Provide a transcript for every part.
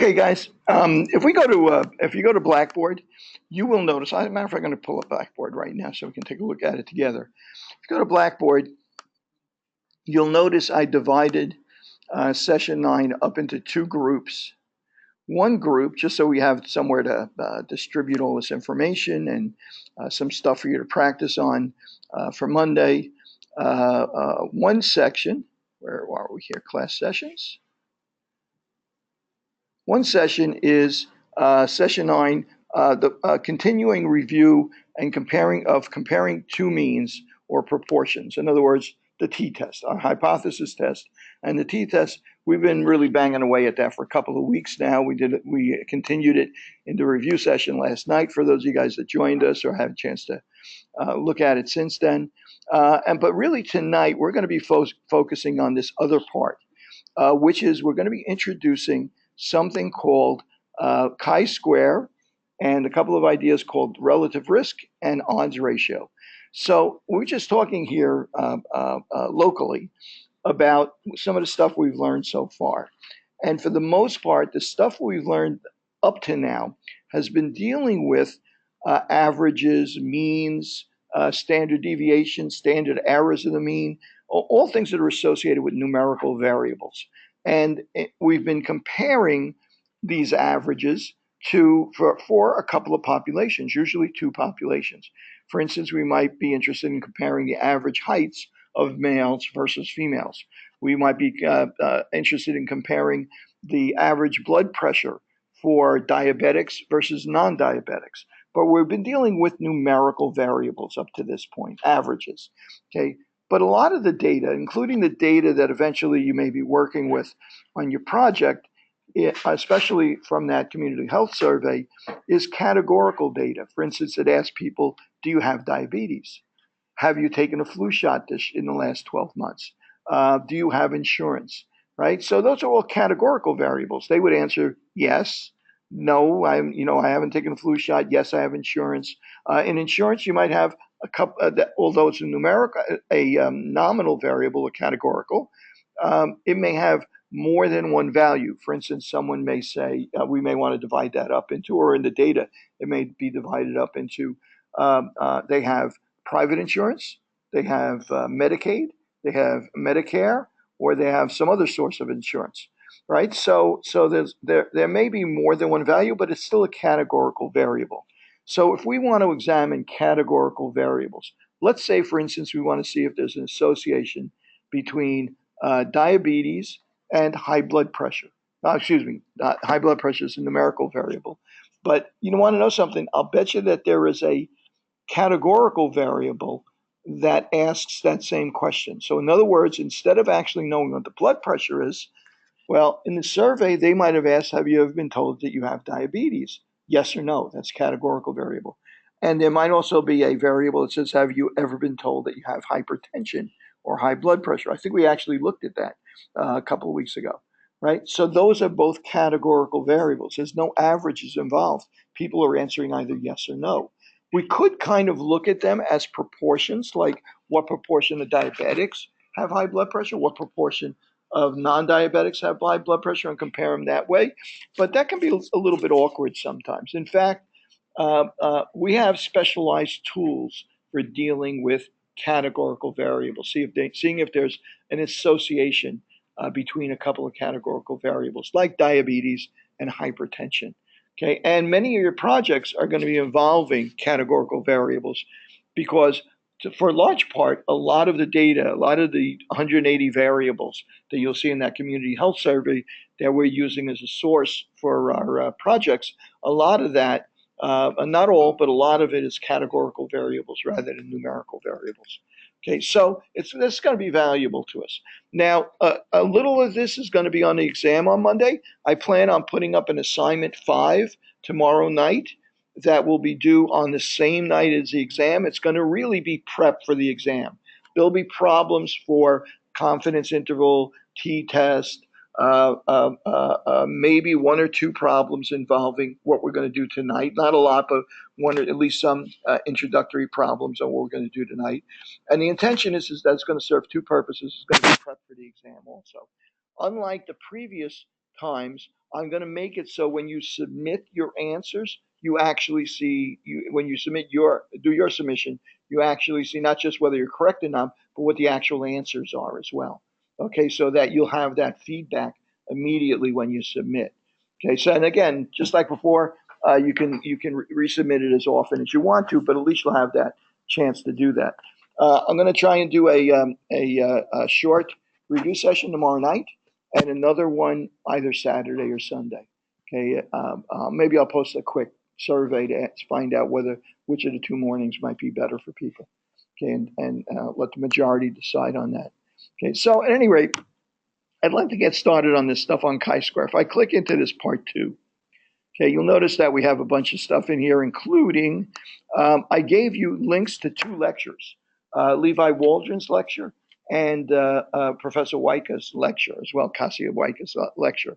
Okay, guys. If you go to Blackboard, you will notice. As a matter of fact, I'm going to pull up Blackboard right now so we can take a look at it together. If you go to Blackboard, you'll notice I divided session 9 up into two groups. One group, just so we have somewhere to distribute all this information and some stuff for you to practice on for Monday. One section, where are we here? Class sessions. One session is session 9, the continuing review and comparing two means or proportions. In other words, the t-test, our hypothesis test, and the t-test. We've been really banging away at that for a couple of weeks now. We continued it in the review session last night for those of you guys that joined us or had a chance to look at it since then. But really tonight we're going to be focusing on this other part, which is we're going to be introducing something called chi-square and a couple of ideas called relative risk and odds ratio. So we're just talking here locally about some of the stuff we've learned so far. And for the most part, the stuff we've learned up to now has been dealing with averages, means, standard deviation, standard errors of the mean, all things that are associated with numerical variables. And we've been comparing these averages for a couple of populations, usually two populations. For instance, we might be interested in comparing the average heights of males versus females. We might be interested in comparing the average blood pressure for diabetics versus non-diabetics. But we've been dealing with numerical variables up to this point, averages. Okay, but a lot of the data, including the data that eventually you may be working with on your project, especially from that community health survey, is categorical data. For instance, it asks people, do you have diabetes? Have you taken a flu shot in the last 12 months? Do you have insurance? Right? So those are all categorical variables. They would answer yes, no, I haven't taken a flu shot. Yes, I have insurance. In insurance, you might have a couple, although it's a numerical, a nominal variable, a categorical, it may have more than one value. For instance, someone may say, we may want to divide that up into, or in the data, it may be divided up into, they have private insurance, they have Medicaid, they have Medicare, or they have some other source of insurance, right? So there may be more than one value, but it's still a categorical variable. So if we want to examine categorical variables, let's say, for instance, we want to see if there's an association between diabetes and high blood pressure. High blood pressure is a numerical variable. But you want to know something? I'll bet you that there is a categorical variable that asks that same question. So in other words, instead of actually knowing what the blood pressure is, well, in the survey, they might have asked, have you ever been told that you have diabetes? Yes or no. That's categorical variable. And there might also be a variable that says, have you ever been told that you have hypertension or high blood pressure? I think we actually looked at that a couple of weeks ago, right? So those are both categorical variables. There's no averages involved. People are answering either yes or no. We could kind of look at them as proportions, like what proportion of diabetics have high blood pressure, what proportion of non-diabetics have high blood pressure, and compare them that way. But that can be a little bit awkward sometimes. In fact, we have specialized tools for dealing with categorical variables, seeing if there's an association between a couple of categorical variables, like diabetes and hypertension. Okay, and many of your projects are going to be involving categorical variables because for a large part, a lot of the data, a lot of the 180 variables that you'll see in that community health survey that we're using as a source for our projects, a lot of that, not all, but a lot of it is categorical variables rather than numerical variables. Okay, so this is going to be valuable to us. Now, a little of this is going to be on the exam on Monday. I plan on putting up an assignment 5 tomorrow night that will be due on the same night as the exam. It's going to really be prep for the exam. There'll be problems for confidence interval, t-test, maybe one or two problems involving what we're going to do tonight. Not a lot, but one or at least some introductory problems on what we're going to do tonight. And the intention is that it's going to serve two purposes. It's going to be prep for the exam also. Unlike the previous times I'm going to make it so when you submit your answers, you actually see when you do your submission, you actually see not just whether you're correct or not, but what the actual answers are as well. Okay, so that you'll have that feedback immediately when you submit. Okay, so and again, just like before, you can resubmit it as often as you want to, but at least you'll have that chance to do that. I'm going to try and do a short review session tomorrow night, and another one either Saturday or Sunday. Okay, maybe I'll post a quick survey to find out which of the two mornings might be better for people. Okay, and let the majority decide on that. Okay, so at any rate, I'd like to get started on this stuff on chi-square. If I click into this part 2, okay, you'll notice that we have a bunch of stuff in here, including I gave you links to 2 lectures, Levi Waldron's lecture and Professor Wyka's lecture as well, Kasia Wyka's lecture,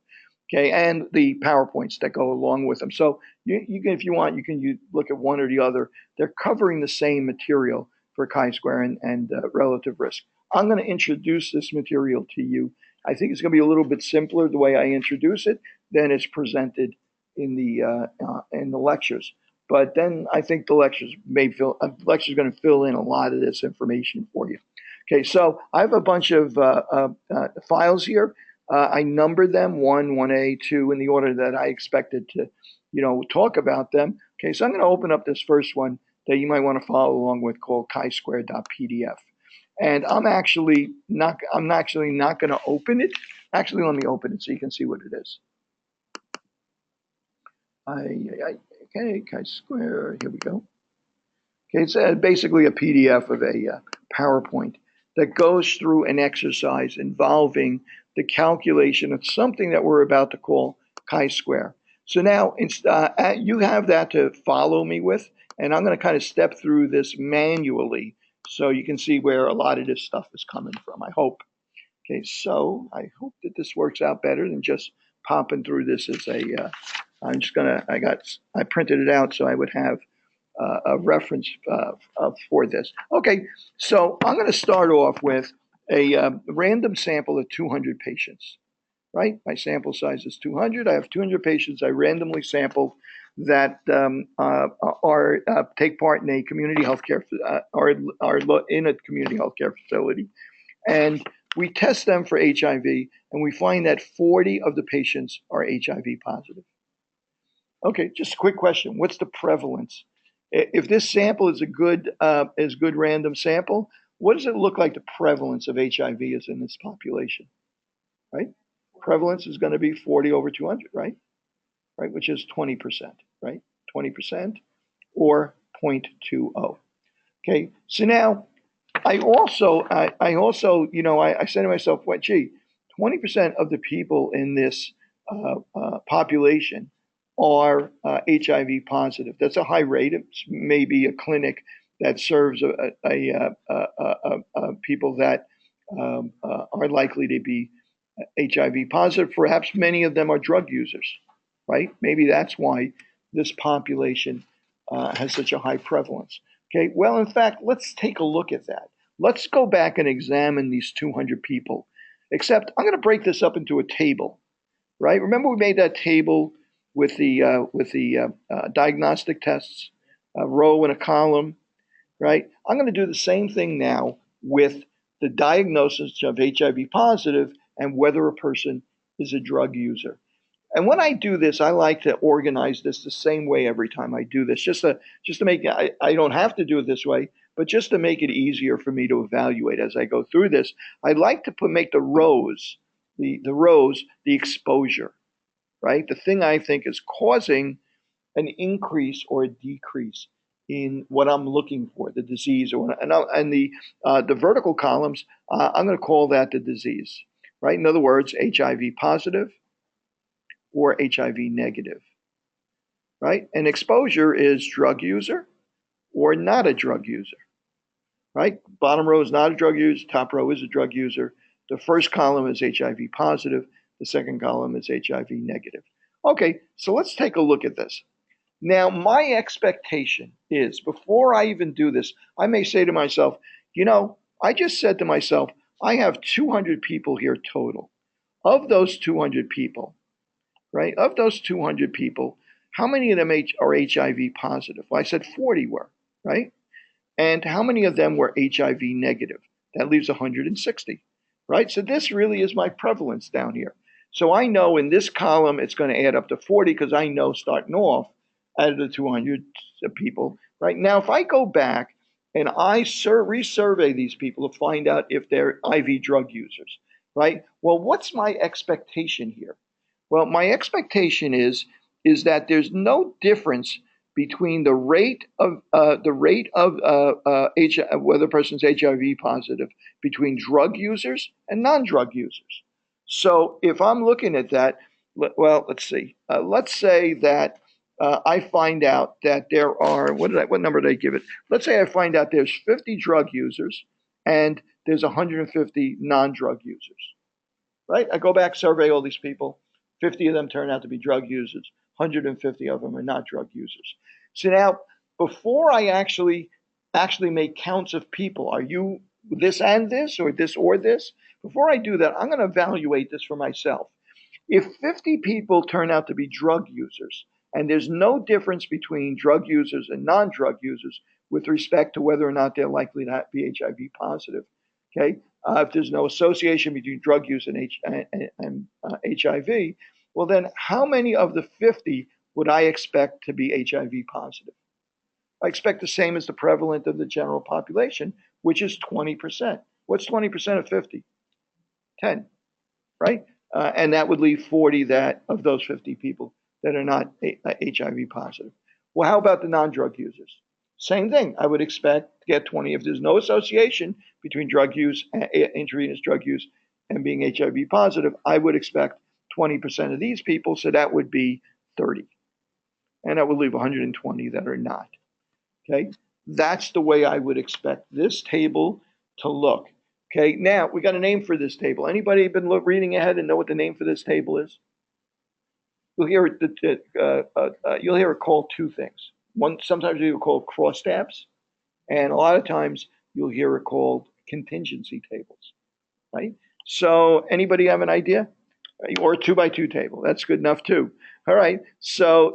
okay, and the PowerPoints that go along with them. So you can, if you want, you can look at one or the other. They're covering the same material for chi-square and relative risk. I'm going to introduce this material to you. I think it's going to be a little bit simpler the way I introduce it than it's presented in the lectures. But then I think the lecture's going to fill in a lot of this information for you. Okay, so I have a bunch of files here. I numbered them 1, 1A, 2 in the order that I expected to, talk about them. Okay, so I'm going to open up this first one that you might want to follow along with, called chi-square.pdf. And I'm actually not going to open it. Actually, let me open it so you can see what it is. Okay, chi-square, here we go. Okay, it's basically a PDF of a PowerPoint that goes through an exercise involving the calculation of something that we're about to call chi-square. So now you have that to follow me with, and I'm going to kind of step through this manually so you can see where a lot of this stuff is coming from, I hope. Okay, so I hope that this works out better than just popping through this as I printed it out so I would have a reference for this. Okay, so I'm going to start off with a random sample of 200 patients, right? My sample size is 200. I have 200 patients I randomly sampled that take part in a community healthcare are in a community healthcare facility, and we test them for HIV, and we find that 40 of the patients are HIV positive. Okay, just a quick question. What's the prevalence? If this sample is a good random sample, what does it look like the prevalence of HIV is in this population? Right? Prevalence is going to be 40 over 200, right? Right, which is 20%, right? 20% or 0.20. Okay, so now I also, I said to myself, well, gee, 20% of the people in this population are HIV positive. That's a high rate. It's maybe a clinic that serves people that are likely to be HIV positive. Perhaps many of them are drug users, right? Maybe that's why this population has such a high prevalence. Okay, well, in fact, let's take a look at that. Let's go back and examine these 200 people, except I'm going to break this up into a table, right? Remember we made that table with the diagnostic tests, a row and a column, right? I'm going to do the same thing now with the diagnosis of HIV positive and whether a person is a drug user. And when I do this, I like to organize this the same way every time I do this, just to make I don't have to do it this way, but just to make it easier for me to evaluate as I go through this. I like to make the rows the exposure, right? The thing I think is causing an increase or a decrease in what I'm looking for, the disease, and the vertical columns, I'm going to call that the disease, right? In other words, HIV positive or HIV negative, right? And exposure is drug user or not a drug user, right? Bottom row is not a drug user, top row is a drug user. The first column is HIV positive, the second column is HIV negative. Okay, so let's take a look at this. Now, my expectation is before I even do this, I may say to myself, I just said to myself, I have 200 people here total. Of those 200 people, right? Of those 200 people, how many of them are HIV positive? Well, I said 40 were, right? And how many of them were HIV negative? That leaves 160, right? So this really is my prevalence down here. So I know in this column it's going to add up to 40 because I know starting off out of the 200 people. Right now, if I go back and I resurvey these people to find out if they're IV drug users, right? Well, what's my expectation here? Well, my expectation is that there's no difference between the rate of whether a person's HIV positive between drug users and non-drug users. So if I'm looking at that, well, let's see. Let's say that I find out that there are what number did I give it? Let's say I find out there's 50 drug users and there's 150 non-drug users. Right? I go back, survey all these people. 50 of them turn out to be drug users. 150 of them are not drug users. So now, before I actually make counts of people, are you this and this, or this or this? Before I do that, I'm going to evaluate this for myself. If 50 people turn out to be drug users, and there's no difference between drug users and non-drug users with respect to whether or not they're likely to be HIV positive, okay? If there's no association between drug use and HIV, well then how many of the 50 would I expect to be HIV positive? I expect the same as the prevalent of the general population, which is 20%. What's 20% of 50? 10, right? And that would leave 40 of those 50 people that are not HIV positive. Well, how about the non-drug users? Same thing. I would expect to get 20. If there's no association between drug use, intravenous drug use, and being HIV positive, I would expect 20% of these people, so that would be 30. And that would leave 120 that are not. Okay? That's the way I would expect this table to look. Okay, now we got a name for this table. Anybody been reading ahead and know what the name for this table is? You'll hear it called two things. One, sometimes you'll call crosstabs, and a lot of times you'll hear it called contingency tables, right? So anybody have an idea? Or a 2x2 table. That's good enough too. All right. So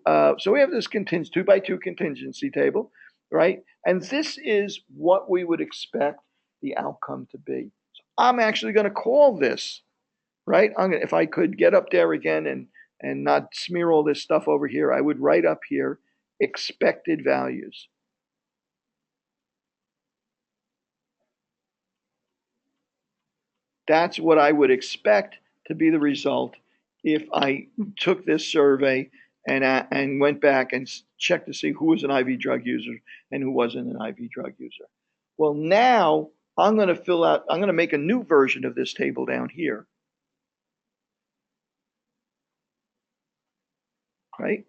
we have this 2x2 contingency table, right? And this is what we would expect the outcome to be. So I'm actually going to call this, right? If I could get up there again and not smear all this stuff over here, I would write up here expected values. That's what I would expect to be the result if I took this survey and went back and checked to see who was an IV drug user and who wasn't an IV drug user. Well, now I'm going to make a new version of this table down here. Right?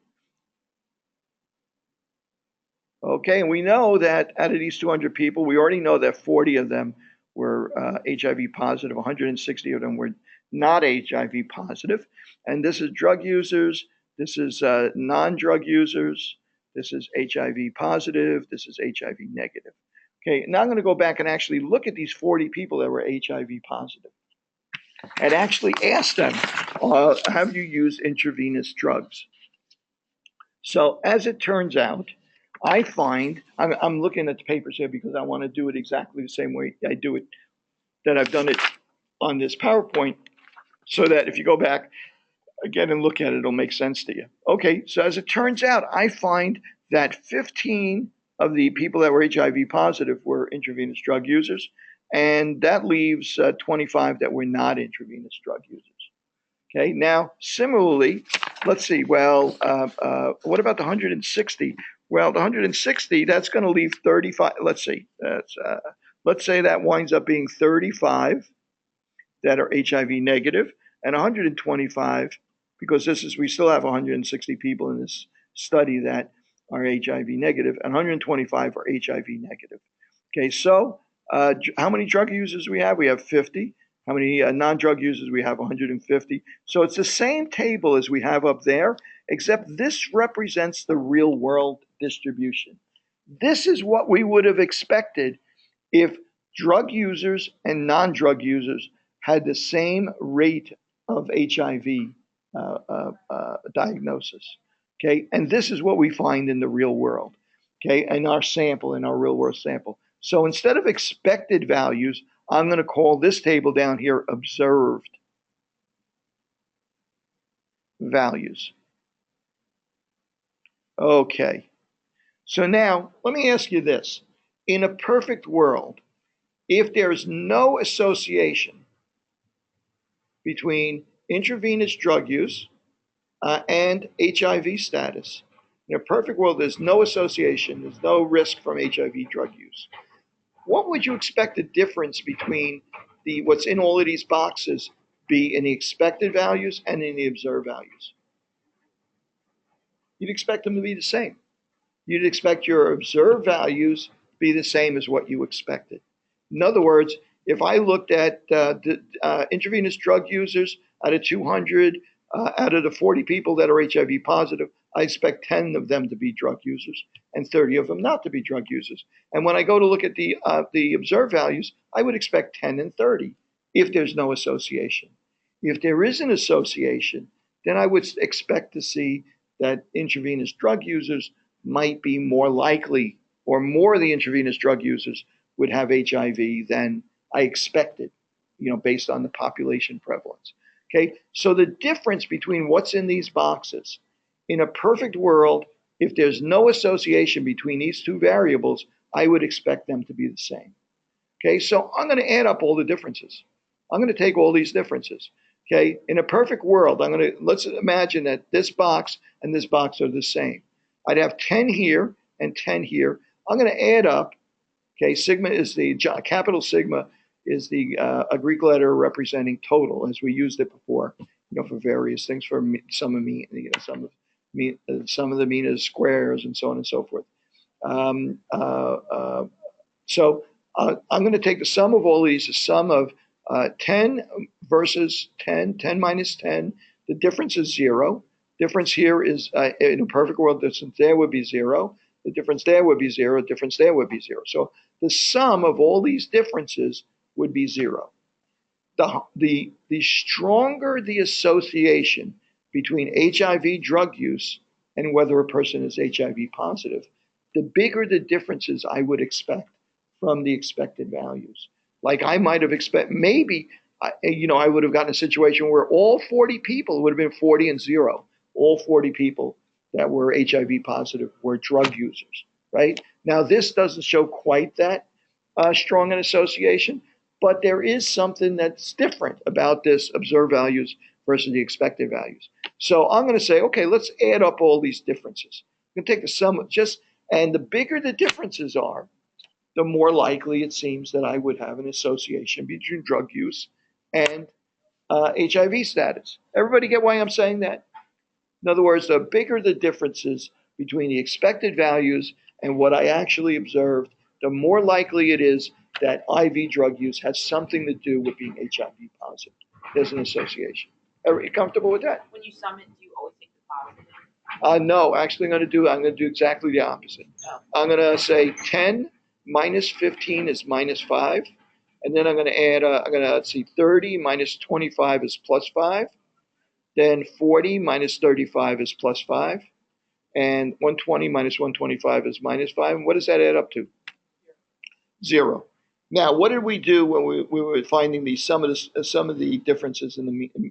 Okay, and we know that out of these 200 people, we already know that 40 of them were HIV positive, 160 of them were not HIV positive. And this is drug users, this is non-drug users, this is HIV positive, this is HIV negative. Okay, now I'm going to go back and actually look at these 40 people that were HIV positive and actually ask them, have you used intravenous drugs? So as it turns out, I find, I'm looking at the papers here because I want to do it exactly the same way I do it, that I've done it on this PowerPoint, so that if you go back again and look at it, it'll make sense to you. Okay, so as it turns out, I find that 15 of the people that were HIV positive were intravenous drug users, and that leaves 25 that were not intravenous drug users. Okay, now similarly, let's see, well, what about the 160? Well, the 160, that's going to leave 35. Let's see, let's say that winds up being 35 that are HIV negative and 125, because we still have 160 people in this study that are HIV negative, and 125 are HIV negative. Okay, so how many drug users we have? We have 50. How many non-drug users we have? 150. So it's the same table as we have up there, except this represents the real world distribution. This is what we would have expected if drug users and non-drug users had the same rate of HIV diagnosis. Okay, and this is what we find in the real world. Okay, in our sample, in our real world sample. So instead of expected values, I'm going to call this table down here observed values. Okay, so now let me ask you this. In a perfect world, if there's no association between intravenous drug use and HIV status, in a perfect world, there's no association, there's no risk from HIV drug use. What would you expect the difference between what's in all of these boxes be in the expected values and in the observed values? You'd expect them to be the same. You'd expect your observed values to be the same as what you expected. In other words, if I looked at intravenous drug users out of 200, out of the 40 people that are HIV positive, I expect 10 of them to be drug users and 30 of them not to be drug users. And when I go to look at the observed values, I would expect 10 and 30 if there's no association. If there is an association, then I would expect to see that intravenous drug users might be more likely, or more of the intravenous drug users would have HIV than I expected, based on the population prevalence. Okay, so the difference between what's in these boxes, in a perfect world, if there's no association between these two variables, I would expect them to be the same. Okay, so I'm going to add up all the differences. I'm going to take all these differences. Okay, in a perfect world, let's imagine that this box and this box are the same. I'd have 10 here and 10 here. I'm going to add up. Okay, sigma is capital sigma is the a Greek letter representing total, as we used it before, for various things. For some of the mean is squares and so on and so forth. So I'm going to take the sum of all these, the sum of 10 versus 10, 10 minus 10. The difference is 0. Difference here is, in a perfect world, the difference there would be 0. The difference there would be 0. The difference there would be 0. So the sum of all these differences would be 0. The stronger the association between HIV drug use and whether a person is HIV positive, the bigger the differences I would expect from the expected values. Like I might have expected, maybe, I would have gotten a situation where all 40 people would have been 40 and 0. All 40 people that were HIV positive were drug users, right? Now, this doesn't show quite that strong an association, but there is something that's different about this observed values versus the expected values. So I'm going to say, okay, let's add up all these differences. I'm going to take the sum of and the bigger the differences are, the more likely it seems that I would have an association between drug use and HIV status. Everybody get why I'm saying that? In other words, the bigger the differences between the expected values and what I actually observed, the more likely it is that IV drug use has something to do with being HIV positive. There's an association. Are you comfortable with that? When you sum it, do you always take the positive? No, actually I'm going to do exactly the opposite. Oh. I'm going to say 10 minus 15 is minus 5. And then I'm going to add, 30 minus 25 is plus 5. Then 40 minus 35 is plus 5. And 120 minus 125 is minus 5. And what does that add up to? 0. Now, what did we do when we were finding some of the differences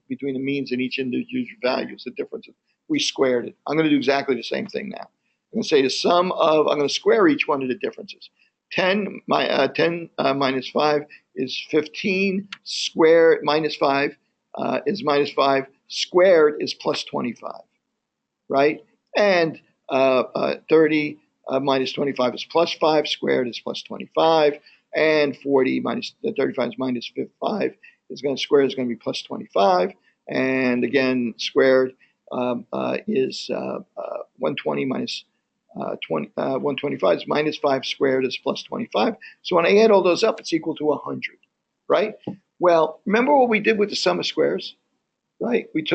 between the means and each individual values, the differences? We squared it. I'm going to do exactly the same thing now. I'm going to say I'm going to square each one of the differences. 10 minus 5 is 15, squared minus 5 is minus 5, squared is plus 25, right? And 30 minus 25 is plus 5, squared is plus 25, and 40 minus 35 is minus 5 is going to be plus 25, and again squared is 120 minus 125 is minus 5 squared is plus 25. So when I add all those up, it's equal to 100, right? Well, remember what we did with the sum of squares, right? We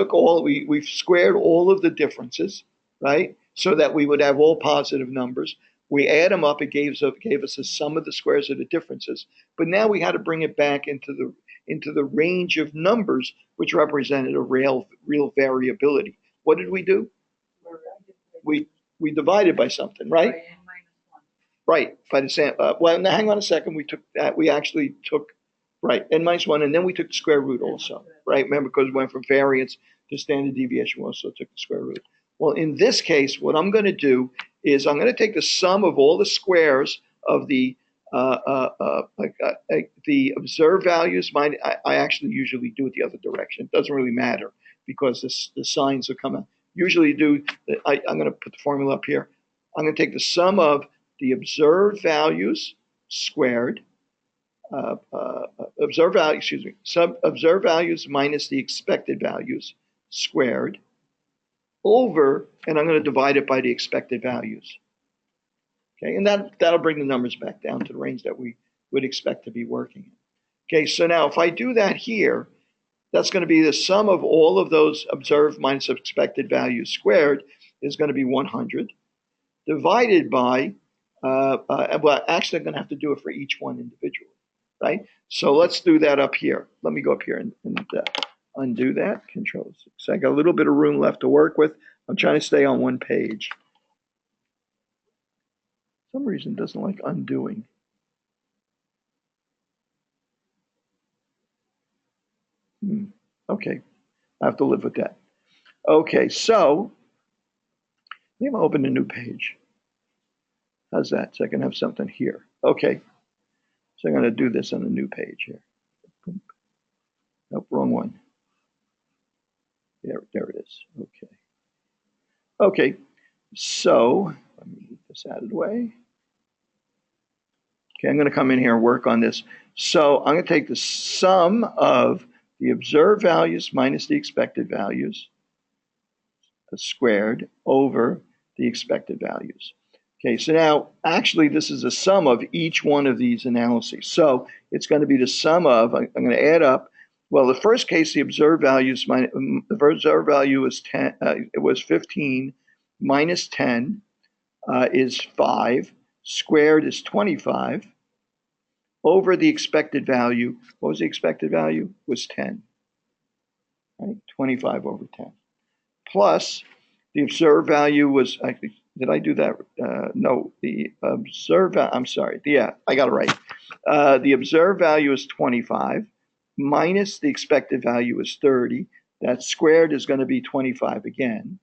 squared all of the differences, right? So that we would have all positive numbers. We add them up, it gave us the sum of the squares of the differences. But now we had to bring it back into into the range of numbers which represented a real variability. What did we do? We divided by something, right? Right, by the same. Well, now hang on a second. We took that. We actually took right n-1, and then we took the square root also, right? Remember, because we went from variance to standard deviation, we also took the square root. Well, in this case, what I'm going to do is I'm going to take the sum of all the squares of the observed values. I actually usually do it the other direction. It doesn't really matter because the signs will come out. Usually do. I'm going to put the formula up here. I'm going to take the sum of the observed values squared, observed values minus the expected values squared over, and I'm going to divide it by the expected values. Okay, and that'll bring the numbers back down to the range that we would expect to be working in. Okay, so now if I do that here, that's going to be the sum of all of those observed minus expected values squared is going to be 100 divided by, well, actually I'm going to have to do it for each one individually, right? So let's do that up here. Let me go up here and undo that, Control 6. So I got a little bit of room left to work with. I'm trying to stay on one page. For some reason it doesn't like undoing. Okay, I have to live with that. Okay, so I'm going to open a new page. How's that? So I can have something here. Okay, so I'm going to do this on a new page here. Nope, wrong one. There it is. Okay. Okay, so let me move this out of the way. Okay, I'm going to come in here and work on this. So I'm going to take the sum of the observed values minus the expected values squared over the expected values. Okay, so now actually this is a sum of each one of these analyses. So it's going to be the sum of, I'm going to add up. Well, the first case, the observed values, the observed value was 10. It was 15 minus 10 is 5. Squared is 25 over the expected value. What was the expected value? Was 10. Right? 25 over 10. Plus the observed value was, actually, did I do that? No, the observed, I'm sorry. Yeah, I got it right. The observed value is 25 minus the expected value is 30. That squared is going to be 25 again,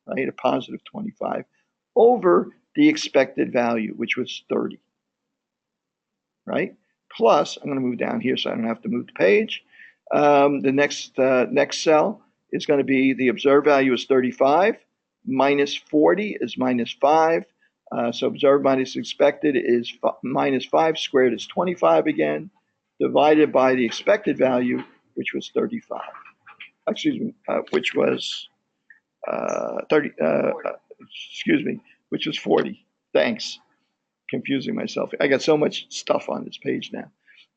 right? A positive 25 over the expected value, which was 30, right? Plus, I'm going to move down here so I don't have to move the page. The next cell is going to be the observed value is 35 minus 40 is minus 5. So observed minus expected is minus 5 squared is 25 again, divided by the expected value, which was 35. Excuse me, which was 30. Excuse me, which was 40. Thanks. Confusing myself. I got so much stuff on this page now.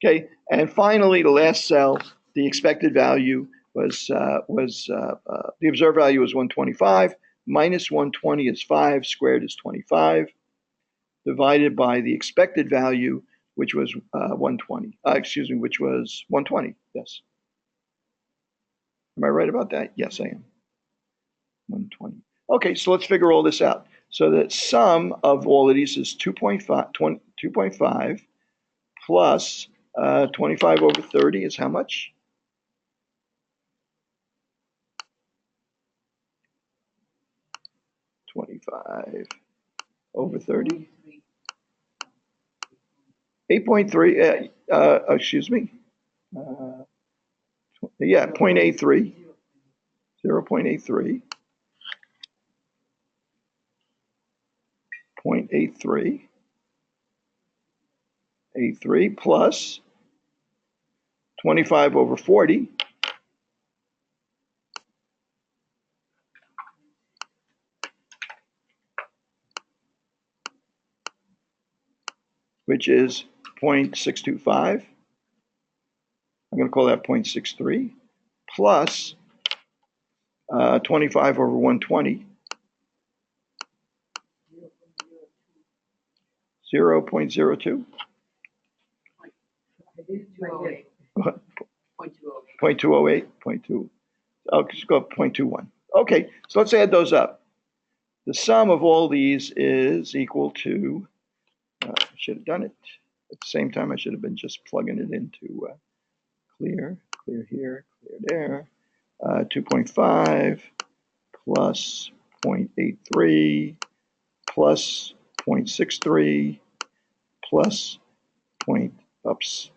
Okay, and finally, the last cell, the expected value was the observed value was 125 minus 120 is 5 squared is 25 divided by the expected value, which was 120. Excuse me, which was 120. Yes. Am I right about that? Yes, I am. 120. Okay, so let's figure all this out. So the sum of all of these is 2.5 plus 25 over 30 is how much? 25 over 30. 8.3, excuse me. Yeah, 0.83. 0.83. 0.83. 83 plus 25 over 40. Which is 0.625. I'm going to call that 0.63 plus 25 over 120. 0.02. 0.208. 0.208, 0.2. I'll just go 0.21. Okay, so let's add those up. The sum of all these is equal to, I should have done it. At the same time, I should have been just plugging it into clear here, clear there. 2.5 plus 0.83 plus 0.63 plus oops,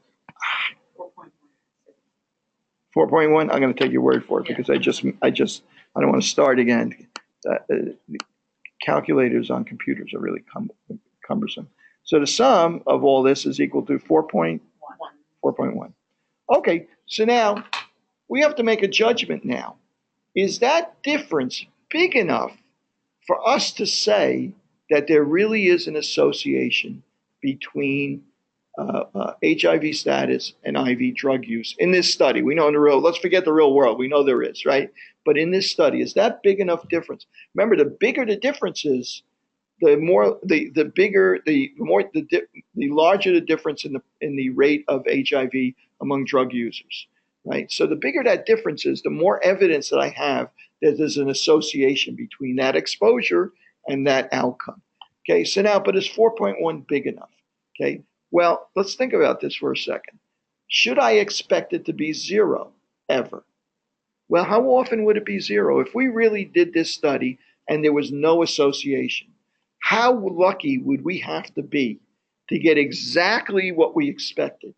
4.1. I'm going to take your word for it because I don't want to start again. Calculators on computers are really cumbersome. So the sum of all this is equal to 4.1. Okay, so now we have to make a judgment now. Is that difference big enough for us to say that there really is an association between HIV status and IV drug use in this study? We know in the real, let's forget the real world, we know there is, right? But in this study, is that big enough difference? Remember, the bigger the difference is, the larger the difference in the rate of HIV among drug users, right? So the bigger that difference is, the more evidence that I have that there's an association between that exposure and that outcome. Okay, so now, but is 4.1 big enough? Okay, well, let's think about this for a second. Should I expect it to be zero ever? Well, how often would it be zero? If we really did this study and there was no association, how lucky would we have to be to get exactly what we expected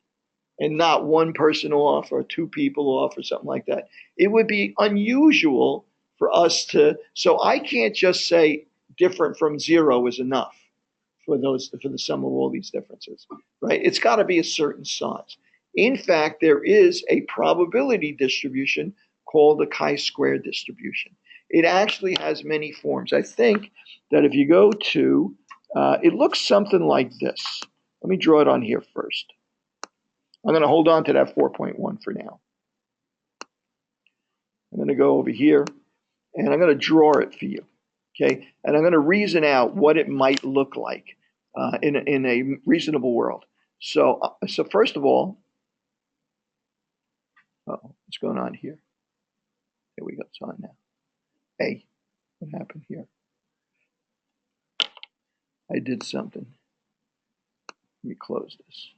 and not one person off or two people off or something like that? It would be unusual for us to, so I can't just say different from zero is enough for the sum of all these differences, right? It's got to be a certain size. In fact, there is a probability distribution called the chi-square distribution. It actually has many forms. I think that if you go to, it looks something like this. Let me draw it on here first. I'm going to hold on to that 4.1 for now. I'm going to go over here and I'm going to draw it for you. Okay, and I'm going to reason out what it might look like in a reasonable world. So first of all, what's going on here? Here we go. It's on now. Hey, what happened here? I did something. Let me close this.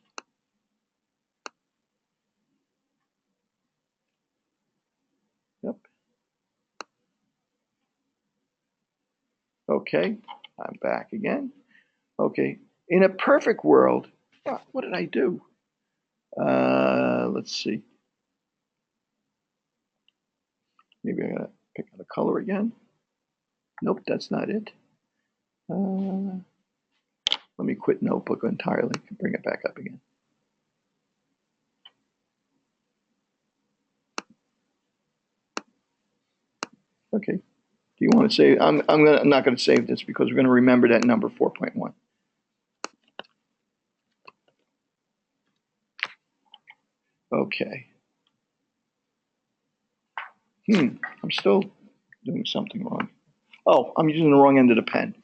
Yep. Okay, I'm back again. Okay, in a perfect world, what did I do? Let's see. Maybe I gotta pick out a color again. Nope, that's not it. Let me quit Notebook entirely and bring it back up again. Okay. Do you want to save? I'm not going to save this because we're going to remember that number 4.1. Okay. I'm still doing something wrong. Oh, I'm using the wrong end of the pen.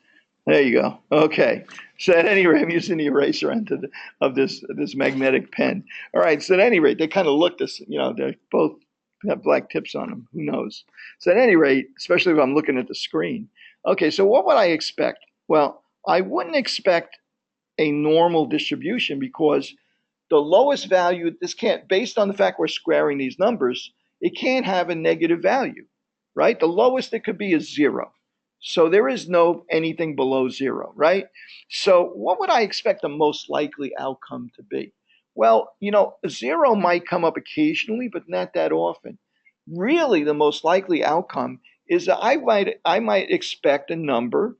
There you go. Okay. So at any rate, I'm using the eraser end of this magnetic pen. All right. So at any rate, they kind of look this. They both have black tips on them. Who knows? So at any rate, especially if I'm looking at the screen. Okay. So what would I expect? Well, I wouldn't expect a normal distribution because the lowest value, based on the fact we're squaring these numbers, it can't have a negative value, right? The lowest it could be is 0. So there is no anything below 0, right? So what would I expect the most likely outcome to be? Well, 0 might come up occasionally, but not that often. Really, the most likely outcome is that I might expect a number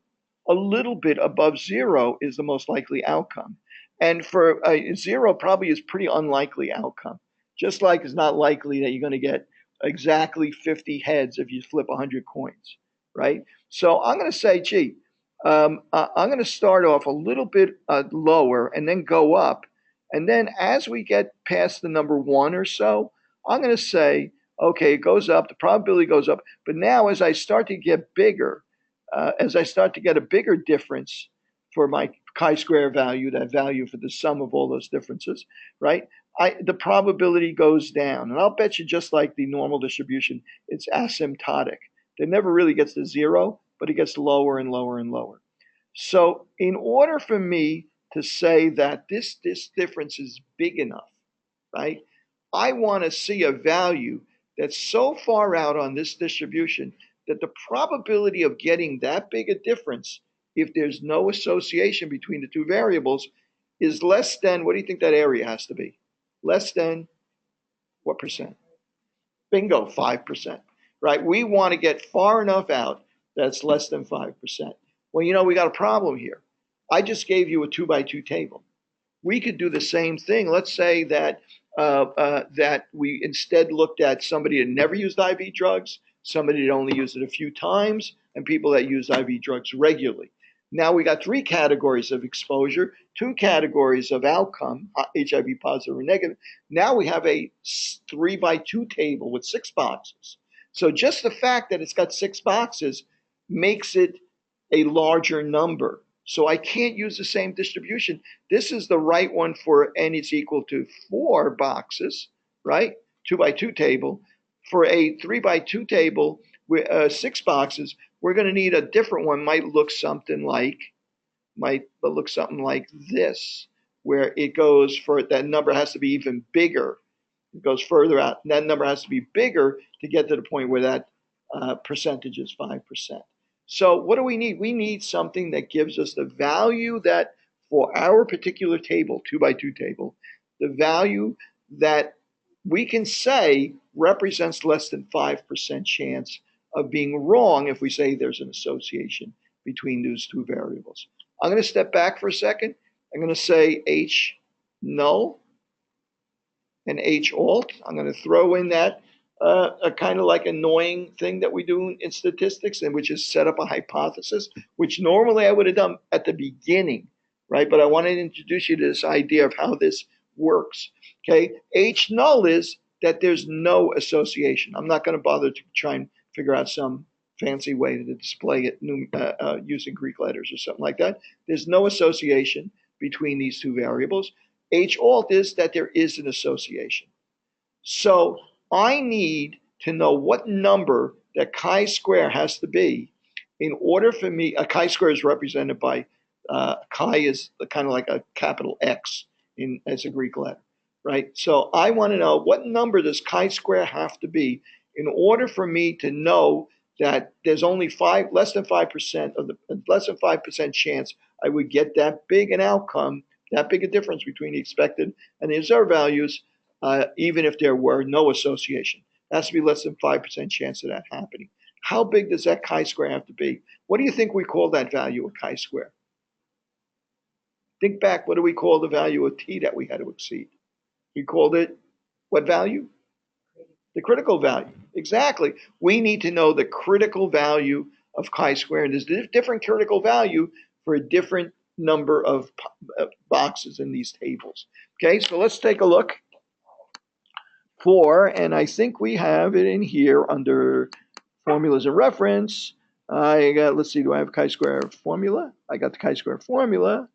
a little bit above 0 is the most likely outcome. And for 0 probably is pretty unlikely outcome. Just like it's not likely that you're going to get exactly 50 heads if you flip 100 coins, right? So I'm going to say, I'm going to start off a little bit lower and then go up. And then as we get past the number 1 or so, I'm going to say, okay, it goes up, the probability goes up. But now as I start to get bigger, as I start to get a bigger difference for my chi-square value, that value for the sum of all those differences, right? the probability goes down. And I'll bet you, just like the normal distribution, it's asymptotic. It never really gets to zero, but it gets lower and lower and lower. So in order for me to say that this difference is big enough, right? I want to see a value that's so far out on this distribution that the probability of getting that big a difference, if there's no association between the two variables, is less than, what do you think that area has to be? Less than what percent? Bingo, 5%, right? We want to get far enough out that's less than 5%. Well, we got a problem here. I just gave you a 2x2 table. We could do the same thing. Let's say that that we instead looked at somebody that never used IV drugs, somebody that only used it a few times, and people that use IV drugs regularly. Now we got 3 categories of exposure, 2 categories of outcome, HIV positive or negative. Now we have a 3x2 table with 6 boxes. So just the fact that it's got 6 boxes makes it a larger number. So I can't use the same distribution. This is the right one for n is equal to 4 boxes, right? 2x2 table. For a 3x2 table with 6 boxes, we're going to need a different one. Might look something like this, where it goes for, that number has to be even bigger. It goes further out. That number has to be bigger to get to the point where that percentage is 5%. So what do we need? We need something that gives us the value that, for our particular table, 2x2 table, the value that we can say represents less than 5% chance of being wrong if we say there's an association between those two variables. I'm going to step back for a second. I'm going to say H null and H alt. I'm going to throw in that a kind of like annoying thing that we do in statistics, and which is set up a hypothesis, which normally I would have done at the beginning, right? But I want to introduce you to this idea of how this works. Okay, H null is that there's no association. I'm not going to bother to try and figure out some fancy way to display it using Greek letters or something like that. There's no association between these two variables. H alt is that there is an association. So I need to know what number that chi-square has to be in order for me. A chi-square is represented by chi is kind of like a capital X as a Greek letter, right? So I want to know what number does chi-square have to be in order for me to know that there's only less than 5% chance I would get that big an outcome, that big a difference between the expected and the observed values, even if there were no association. It has to be less than 5% chance of that happening. How big does that chi-square have to be? What do you think we call that value of chi-square? Think back, what do we call the value of t that we had to exceed? We called it what value? The critical value. Exactly. We need to know the critical value of chi-square, and there's a different critical value for a different number of boxes in these tables. Okay, so let's take a look and I think we have it in here under formulas and reference. Let's see, do I have chi-square formula? I got the chi-square formula.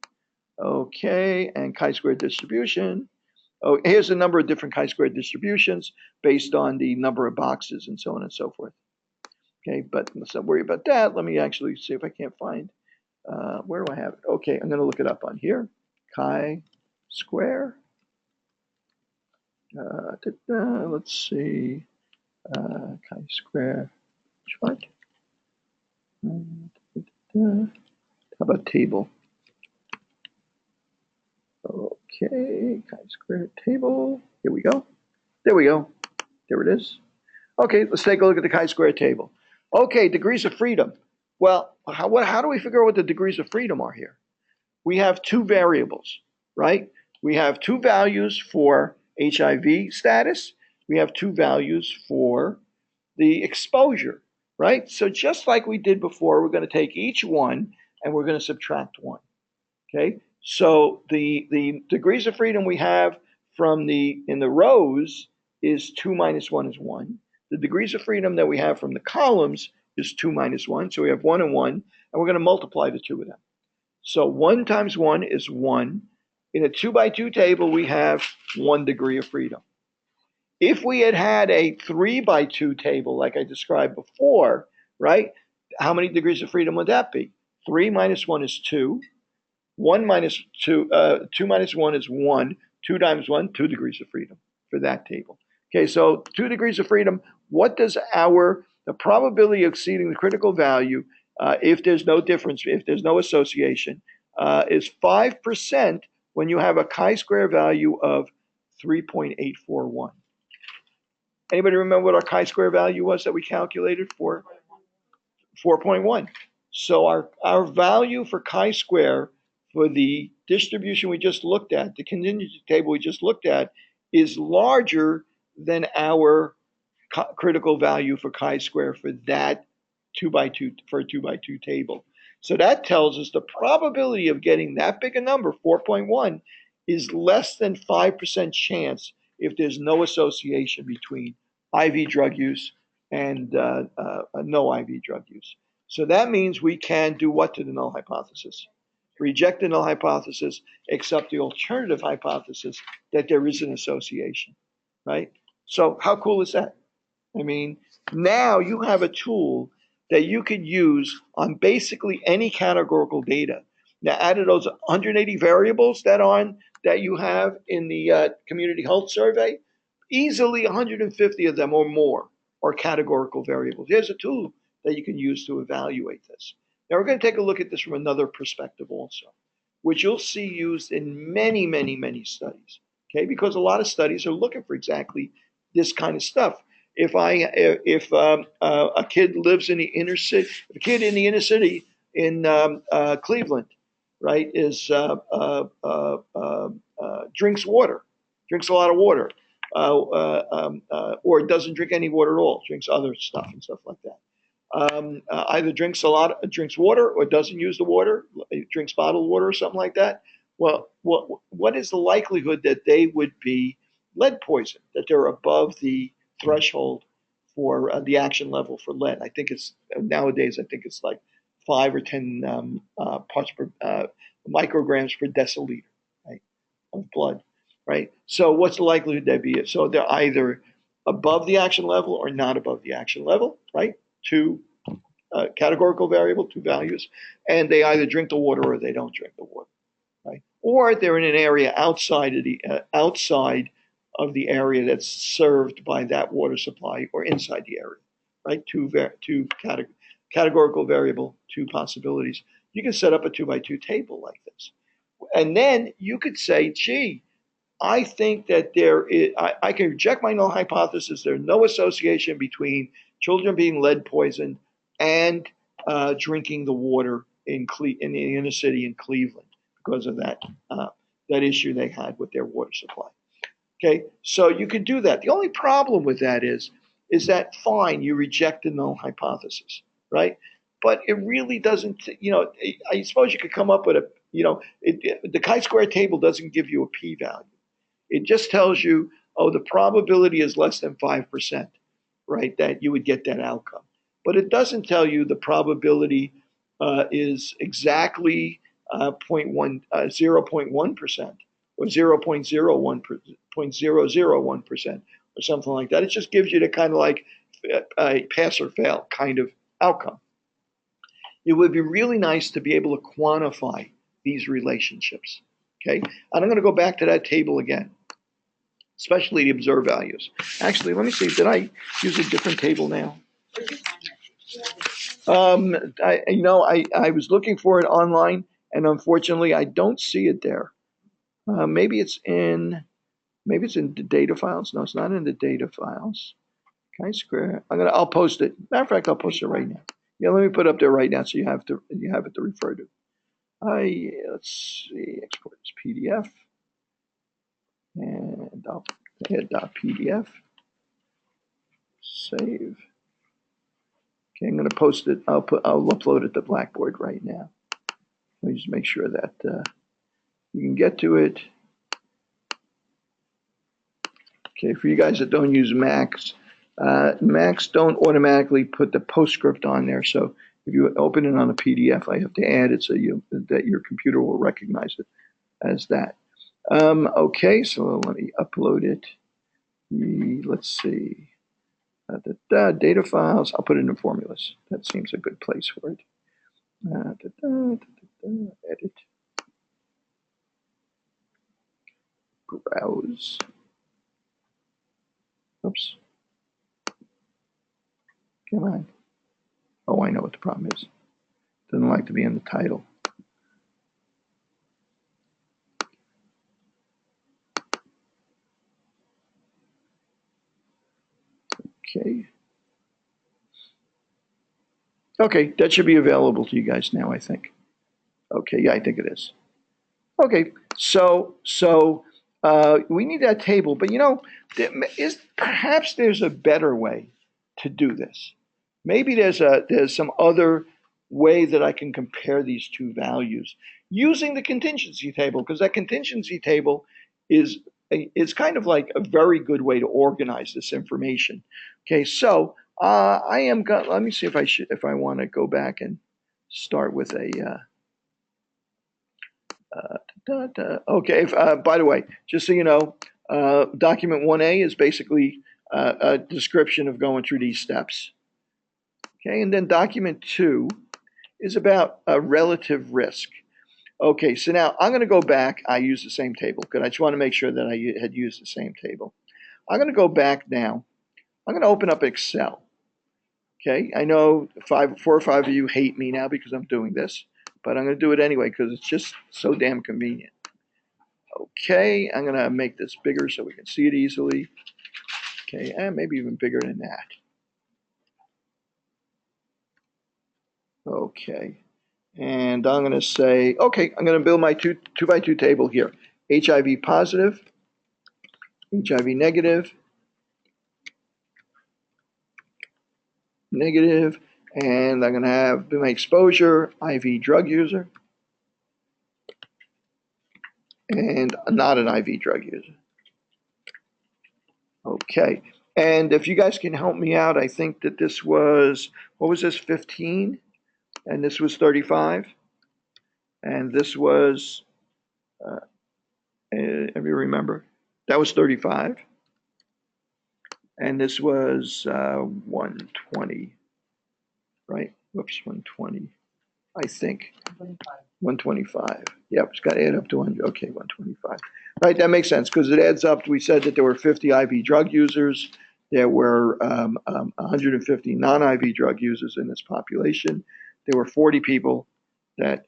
Okay, and chi-square distribution. Oh, here's a number of different chi-square distributions based on the number of boxes and so on and so forth. Okay, but let's not worry about that. Let me actually see if I can't find, where do I have it? Okay, I'm going to look it up on here. Chi-square. Let's see. Chi-square. What? How about table? Okay, chi-square table. Here we go. There we go. There it is. Okay, let's take a look at the chi-square table. Okay, degrees of freedom. Well, how do we figure out what the degrees of freedom are here? We have 2 variables, right? We have 2 values for HIV status. We have 2 values for the exposure, right? So just like we did before, we're going to take each one and we're going to subtract 1. Okay, so the degrees of freedom we have in the rows is 2 minus 1 is 1. The degrees of freedom that we have from the columns is 2 minus 1. So we have 1 and 1, and we're going to multiply the 2 of them. So 1 times 1 is 1. In a 2x2 table, we have 1 degree of freedom. If we had had a 3x2 table, like I described before, right? How many degrees of freedom would that be? 3 minus 1 is 2. 1 minus 2, 2 minus 1 is 1. 2 times 1, 2 degrees of freedom for that table. Okay, so 2 degrees of freedom. What does the probability of exceeding the critical value, if there's no difference, if there's no association, is 5% when you have a chi-square value of 3.841. Anybody remember what our chi-square value was that we calculated for 4.1? So our value for chi-square for the distribution we just looked at, the contingency table we just looked at, is larger than our critical value for chi-square for that 2x2 for a 2x2 table. So that tells us the probability of getting that big a number, 4.1, is less than 5% chance if there's no association between IV drug use and no IV drug use. So that means we can do what to the null hypothesis? Reject the null hypothesis, accept the alternative hypothesis that there is an association, right? So how cool is that? I mean, now you have a tool that you could use on basically any categorical data. Now, out of those 180 variables that you have in the community health survey, easily 150 of them or more are categorical variables. Here's a tool that you can use to evaluate this. Now, we're going to take a look at this from another perspective also, which you'll see used in many, many, many studies, okay? Because a lot of studies are looking for exactly this kind of stuff. If a kid lives in the inner city, if a kid in the inner city in Cleveland, right, drinks water, drinks a lot of water, or doesn't drink any water at all, drinks other stuff and stuff like that. Either drinks water or doesn't use the water, drinks bottled water or something like that. Well, what is the likelihood that they would be lead poisoned, that they're above the threshold for the action level for lead? I think it's nowadays. I think it's like 5 or 10 parts per micrograms per deciliter, right, of blood, right? So what's the likelihood they be? So they're either above the action level or not above the action level, right? Two categorical variable, two values, and they either drink the water or they don't drink the water, right? Or they're in an area outside of the area that's served by that water supply or inside the area, right? Two categorical variable, two possibilities. You can set up a 2x2 table like this. And then you could say, gee, I think that I can reject my null hypothesis. There's no association between children being lead poisoned and drinking the water in the inner city in Cleveland because of that issue they had with their water supply. Okay, so you can do that. The only problem with that is that fine, you reject the null hypothesis, right? But it really doesn't, I suppose you could come up with the chi-square table doesn't give you a p-value. It just tells you, the probability is less than 5%, right, that you would get that outcome. But it doesn't tell you the probability is exactly 0.1% or 0.001% or something like that. It just gives you the kind of like a pass or fail kind of outcome. It would be really nice to be able to quantify these relationships, okay? And I'm going to go back to that table again, especially the observed values. Actually, let me see, did I use a different table now? I was looking for it online, and unfortunately, I don't see it there. Maybe it's in the data files. No, it's not in the data files. Chi-square. I'll post it. Matter of fact, I'll post it right now. Yeah, let me put it up there right now so you have it to refer to. Let's see, export as PDF, and I'll hit .pdf. Save. Okay, I'm going to post it. I'll upload it to Blackboard right now. Let me just make sure that you can get to it. Okay, for you guys that don't use Macs, Macs don't automatically put the PostScript on there. So if you open it on a PDF, I have to add it so that your computer will recognize it as that. Okay, so let me upload it. Let's see. Data files. I'll put it in formulas. That seems a good place for it. Edit. Browse. Oops. Come on. Oh, I know what the problem is. Doesn't like to be in the title. Okay. Okay, that should be available to you guys now, I think. Okay, yeah, I think it is. Okay, so we need that table, but perhaps there's a better way to do this. Maybe there's some other way that I can compare these two values using the contingency table, because that contingency table is kind of like a very good way to organize this information. Okay, so I am going. Let me see if I want to go back and start with a. Okay, by the way, just so you know, document 1A is basically a description of going through these steps. Okay, and then document 2 is about a relative risk. Okay, so now I'm going to go back. I use the same table because I just want to make sure that I had used the same table. I'm going to go back now. I'm going to open up Excel. Okay, I know 4 or 5 of you hate me now because I'm doing this, but I'm going to do it anyway because it's just so damn convenient. Okay, I'm going to make this bigger so we can see it easily. Okay, and maybe even bigger than that. Okay, and I'm going to say, okay, I'm going to build my 2 by 2 table here. HIV positive, HIV negative, negative, and I'm going to have my exposure, IV drug user, and not an IV drug user. Okay, and if you guys can help me out, I think that this was, what was this, 15? And this was 35? And this was, if you remember, that was 35. And this was 120, right? Whoops, 120, I think. 125. Yep, it's got to add up to 100. Okay, 125. Right, that makes sense because it adds up. We said that there were 50 IV drug users. There were 150 non-IV drug users in this population. There were 40 people that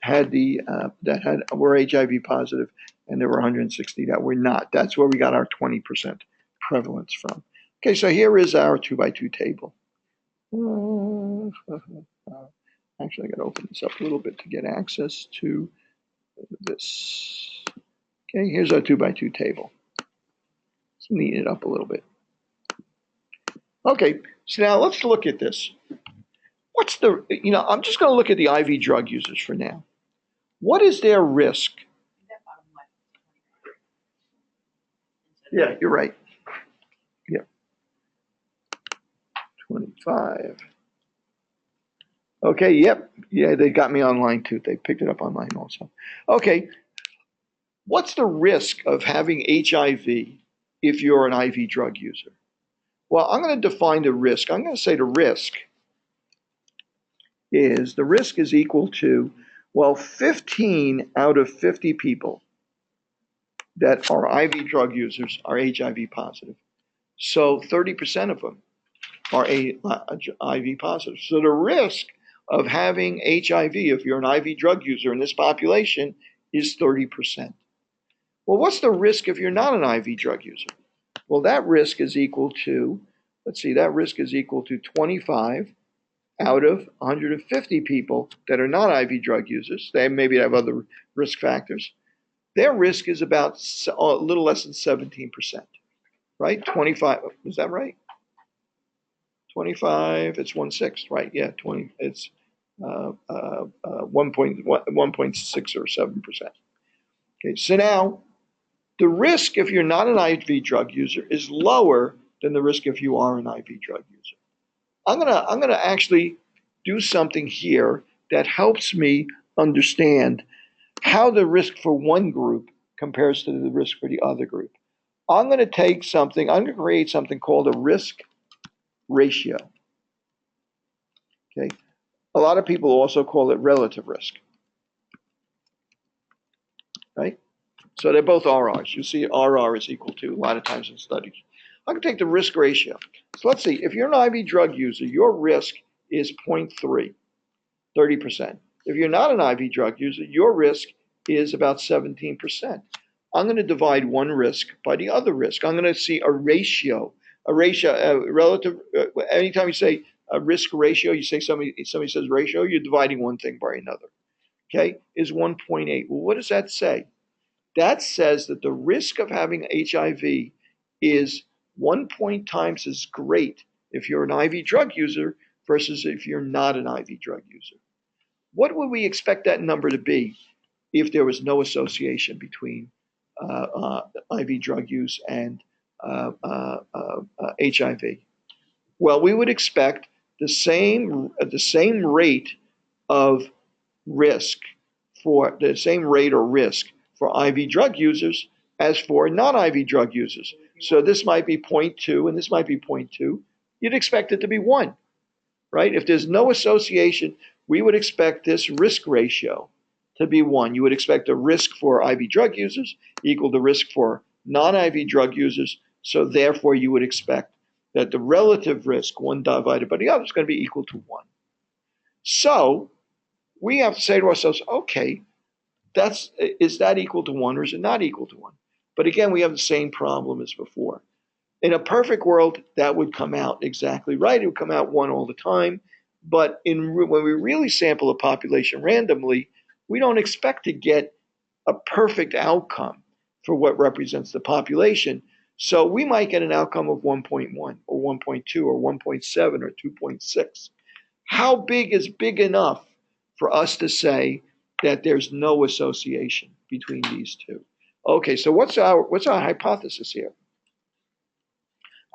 were HIV positive, and there were 160 that were not. That's where we got our 20% prevalence from. Okay, so here is our 2 by 2 table. Actually, I got to open this up a little bit to get access to this. Okay, here's our 2 by 2 table. Let's neaten it up a little bit. Okay, so now let's look at this. What's the, I'm just going to look at the IV drug users for now. What is their risk? Yeah, you're right. Yep. 25. Okay, yep. Yeah, they got me online too. They picked it up online also. Okay. What's the risk of having HIV if you're an IV drug user? Well, I'm going to define the risk. I'm going to say the risk is equal to, well, 15 out of 50 people that are IV drug users are HIV positive. So 30% of them are IV positive. So the risk of having HIV, if you're an IV drug user in this population, is 30%. Well, what's the risk if you're not an IV drug user? Well, that risk is equal to, that risk is equal to 25 out of 150 people that are not IV drug users. They maybe have other risk factors. Their risk is about a little less than 17%, right? 25, is that right? 25, it's 1/6, right? Yeah, 20, it's 1.6 or 7%. Okay, so now the risk if you're not an IV drug user is lower than the risk if you are an IV drug user. I'm gonna actually do something here that helps me understand how the risk for one group compares to the risk for the other group. I'm going to create something called a risk ratio. Okay. A lot of people also call it relative risk, right? So they're both RRs. You see RR is equal to, a lot of times in studies. I can take the risk ratio. So let's see, if you're an IV drug user, your risk is 0.3, 30%. If you're not an IV drug user, your risk is about 17%. I'm going to divide one risk by the other risk. I'm going to see a ratio, relative. Anytime you say a risk ratio, you say somebody says ratio, you're dividing one thing by another. Okay, is 1.8. Well, what does that say? That says that the risk of having HIV is 1 times as great if you're an IV drug user versus if you're not an IV drug user. What would we expect that number to be if there was no association between IV drug use and HIV? Well, we would expect the same rate of risk for the same rate or risk for IV drug users as for non-IV drug users. So this might be 0.2 and this might be 0.2. You'd expect it to be 1, right? If there's no association, we would expect this risk ratio to be 1. You would expect the risk for IV drug users equal to risk for non-IV drug users. So therefore, you would expect that the relative risk, 1 divided by the other, is going to be equal to 1. So we have to say to ourselves, okay, is that equal to 1 or is it not equal to 1? But again, we have the same problem as before. In a perfect world, that would come out exactly right. It would come out 1 all the time. But when we really sample a population randomly, we don't expect to get a perfect outcome for what represents the population. So we might get an outcome of 1.1 or 1.2 or 1.7 or 2.6. How big is big enough for us to say that there's no association between these two? Okay, so what's our hypothesis here?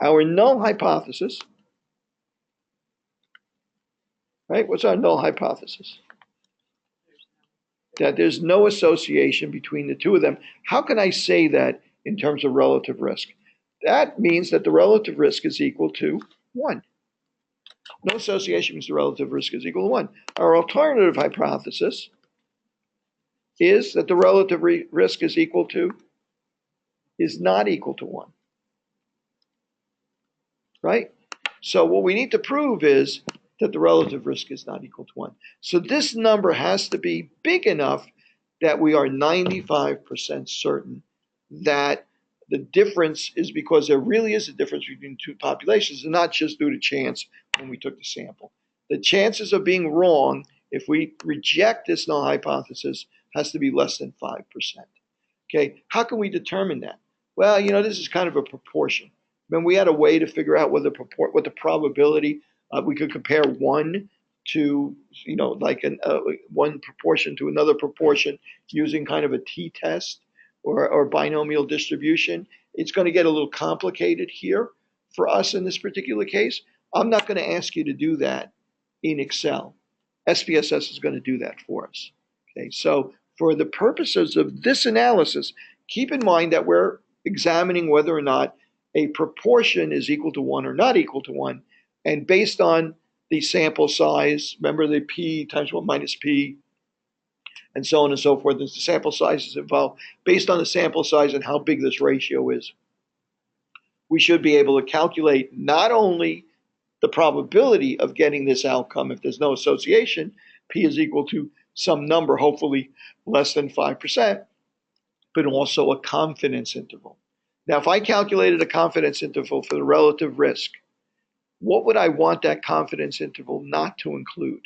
Our null hypothesis, right? What's our null hypothesis? That there's no association between the two of them. How can I say that in terms of relative risk? That means that the relative risk is equal to 1. No association means the relative risk is equal to 1. Our alternative hypothesis is that the relative risk is not equal to 1. Right? So what we need to prove is that the relative risk is not equal to 1. So this number has to be big enough that we are 95% certain that the difference is because there really is a difference between two populations and not just due to chance when we took the sample. The chances of being wrong if we reject this null hypothesis has to be less than 5%. Okay, how can we determine that? Well, this is kind of a proportion. When we had a way to figure out what the probability, we could compare one to, one proportion to another proportion using kind of a t-test or binomial distribution. It's going to get a little complicated here for us in this particular case. I'm not going to ask you to do that in Excel. SPSS is going to do that for us. Okay, so for the purposes of this analysis, keep in mind that we're examining whether or not a proportion is equal to 1 or not equal to 1. And based on the sample size, remember the p times 1 minus p, and so on and so forth, as the sample size is involved, based on the sample size and how big this ratio is, we should be able to calculate not only the probability of getting this outcome if there's no association, p is equal to some number, hopefully less than 5%, but also a confidence interval. Now, if I calculated a confidence interval for the relative risk, what would I want that confidence interval not to include?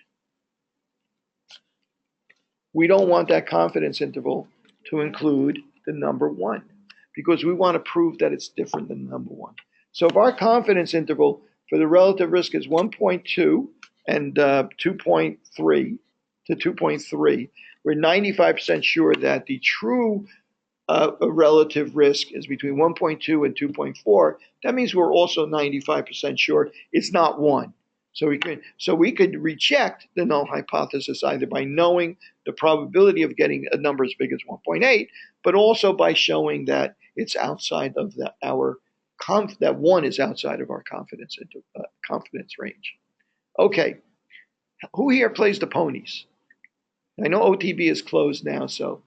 We don't want that confidence interval to include the number 1 because we want to prove that it's different than the number 1. So if our confidence interval for the relative risk is 1.2 and 2.3 to 2.3, we're 95% sure that the true relative risk is between 1.2 and 2.4. That means we're also 95% sure it's not 1. So we could reject the null hypothesis either by knowing the probability of getting a number as big as 1.8, but also by showing that it's outside of that one is outside of our confidence range. Okay, who here plays the ponies? I know OTB is closed now, so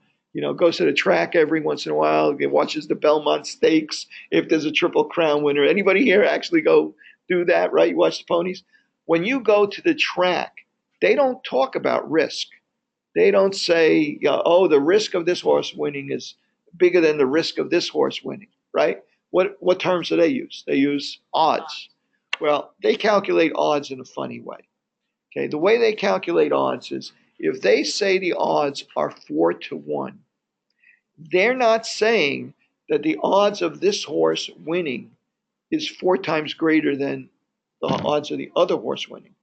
goes to the track every once in a while. Watches the Belmont Stakes if there's a Triple Crown winner. Anybody here actually go do that, right? You watch the ponies? When you go to the track, they don't talk about risk. They don't say, oh, the risk of this horse winning is bigger than the risk of this horse winning, right? What terms do they use? They use odds. Well, they calculate odds in a funny way. Okay, the way they calculate odds is if they say the odds are 4-1, they're not saying that the odds of this horse winning is 4 times greater than the odds of the other horse winning.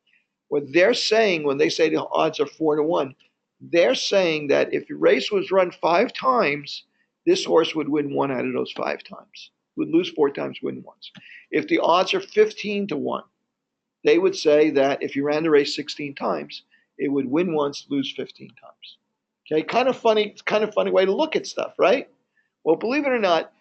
What they're saying when they say the odds are 4-1, they're saying that if the race was run 5 times, this horse would win 1 out of those 5 times, would lose 4 times, win once. If the odds are 15-1, they would say that if you ran the race 16 times, it would win once, lose 15 times. Okay, kind of funny way to look at stuff, right? Well, believe it or not,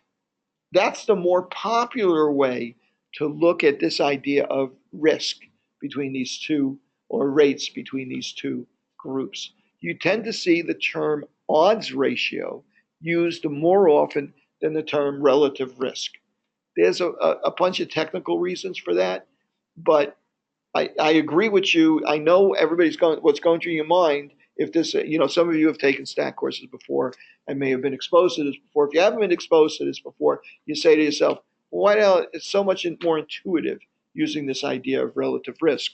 that's the more popular way to look at this idea of risk between these two, or rates between these two groups. You tend to see the term odds ratio used more often than the term relative risk. There's a bunch of technical reasons for that, but I agree with you. I know what's going through your mind. If this, some of you have taken stat courses before and may have been exposed to this before. If you haven't been exposed to this before, you say to yourself, well, why now? It's so much more intuitive using this idea of relative risk,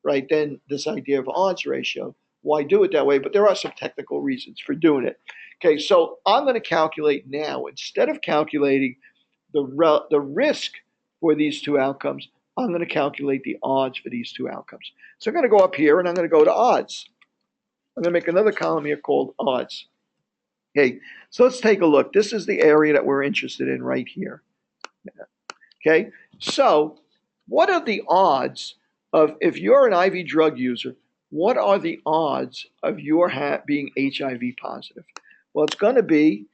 right, than this idea of odds ratio. Why do it that way? But there are some technical reasons for doing it. Okay, so I'm going to calculate now, instead of calculating the risk for these two outcomes, I'm going to calculate the odds for these two outcomes. So I'm going to go up here and I'm going to go to odds. I'm going to make another column here called odds. Okay, so let's take a look. This is the area that we're interested in right here. Okay, so what are the odds of, if you're an IV drug user, what are the odds of your being HIV positive? Well, it's going to be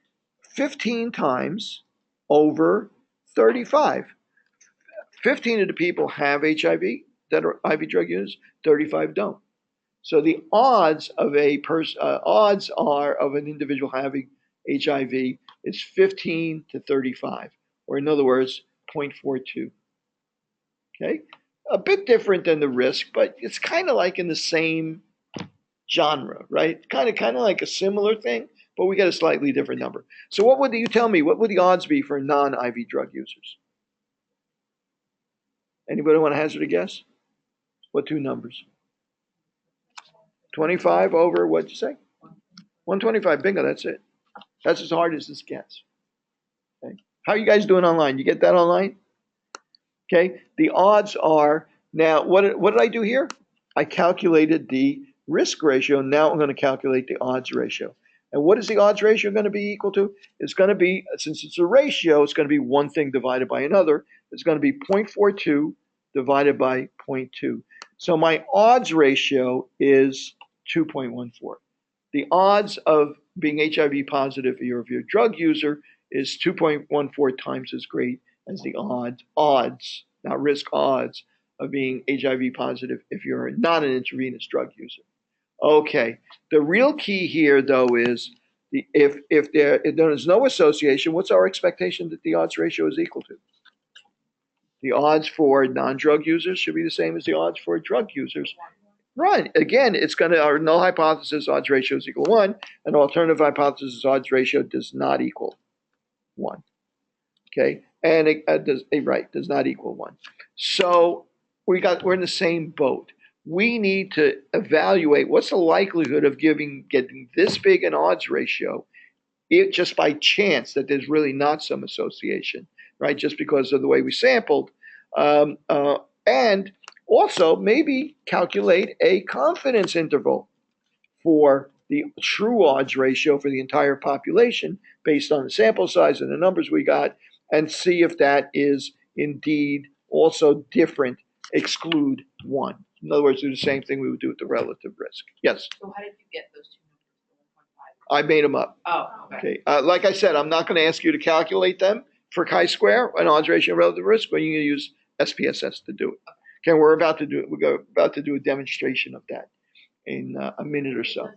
15 times over 35. 15 of the people have HIV that are IV drug users, 35 don't. So the odds of odds are of an individual having HIV is 15 to 35, or in other words, 0.42. Okay, a bit different than the risk, but it's kind of like in the same genre, right? Kind of like a similar thing, but we get a slightly different number. So what would you tell me? What would the odds be for non-IV drug users? Anybody want to hazard a guess? What two numbers? 25 over, what'd you say? 125, bingo, that's it. That's as hard as this gets. Okay. How are you guys doing online? You get that online? Okay, the odds are, now, what did I do here? I calculated the risk ratio. Now I'm going to calculate the odds ratio. And what is the odds ratio going to be equal to? It's going to be, since it's a ratio, it's going to be one thing divided by another. It's going to be 0.42 divided by 0.2. So my odds ratio is 2.14. The odds of being HIV positive if you're a drug user is 2.14 times as great as the odds, not risk, odds of being HIV positive if you're not an intravenous drug user. Okay, the real key here though is if there is no association, what's our expectation that the odds ratio is equal to? The odds for non-drug users should be the same as the odds for drug users. Right. Again, it's going to, our null hypothesis odds ratio is equal to 1, and alternative hypothesis odds ratio does not equal 1. Okay, and it does not equal 1. So we're in the same boat. We need to evaluate what's the likelihood of getting this big an odds ratio, just by chance that there's really not some association, right? Just because of the way we sampled, and also maybe calculate a confidence interval for the true odds ratio for the entire population based on the sample size and the numbers we got, and see if that is indeed also different, exclude 1. In other words, do the same thing we would do with the relative risk. Yes? So how did you get those two numbers, the 1.5? I made them up. Oh, okay. Okay. Like I said, I'm not going to ask you to calculate them for chi-square and odds ratio and relative risk, but you're going to use SPSS to do it. Okay, we're about to do it. We're about to do a demonstration of that in a minute or so.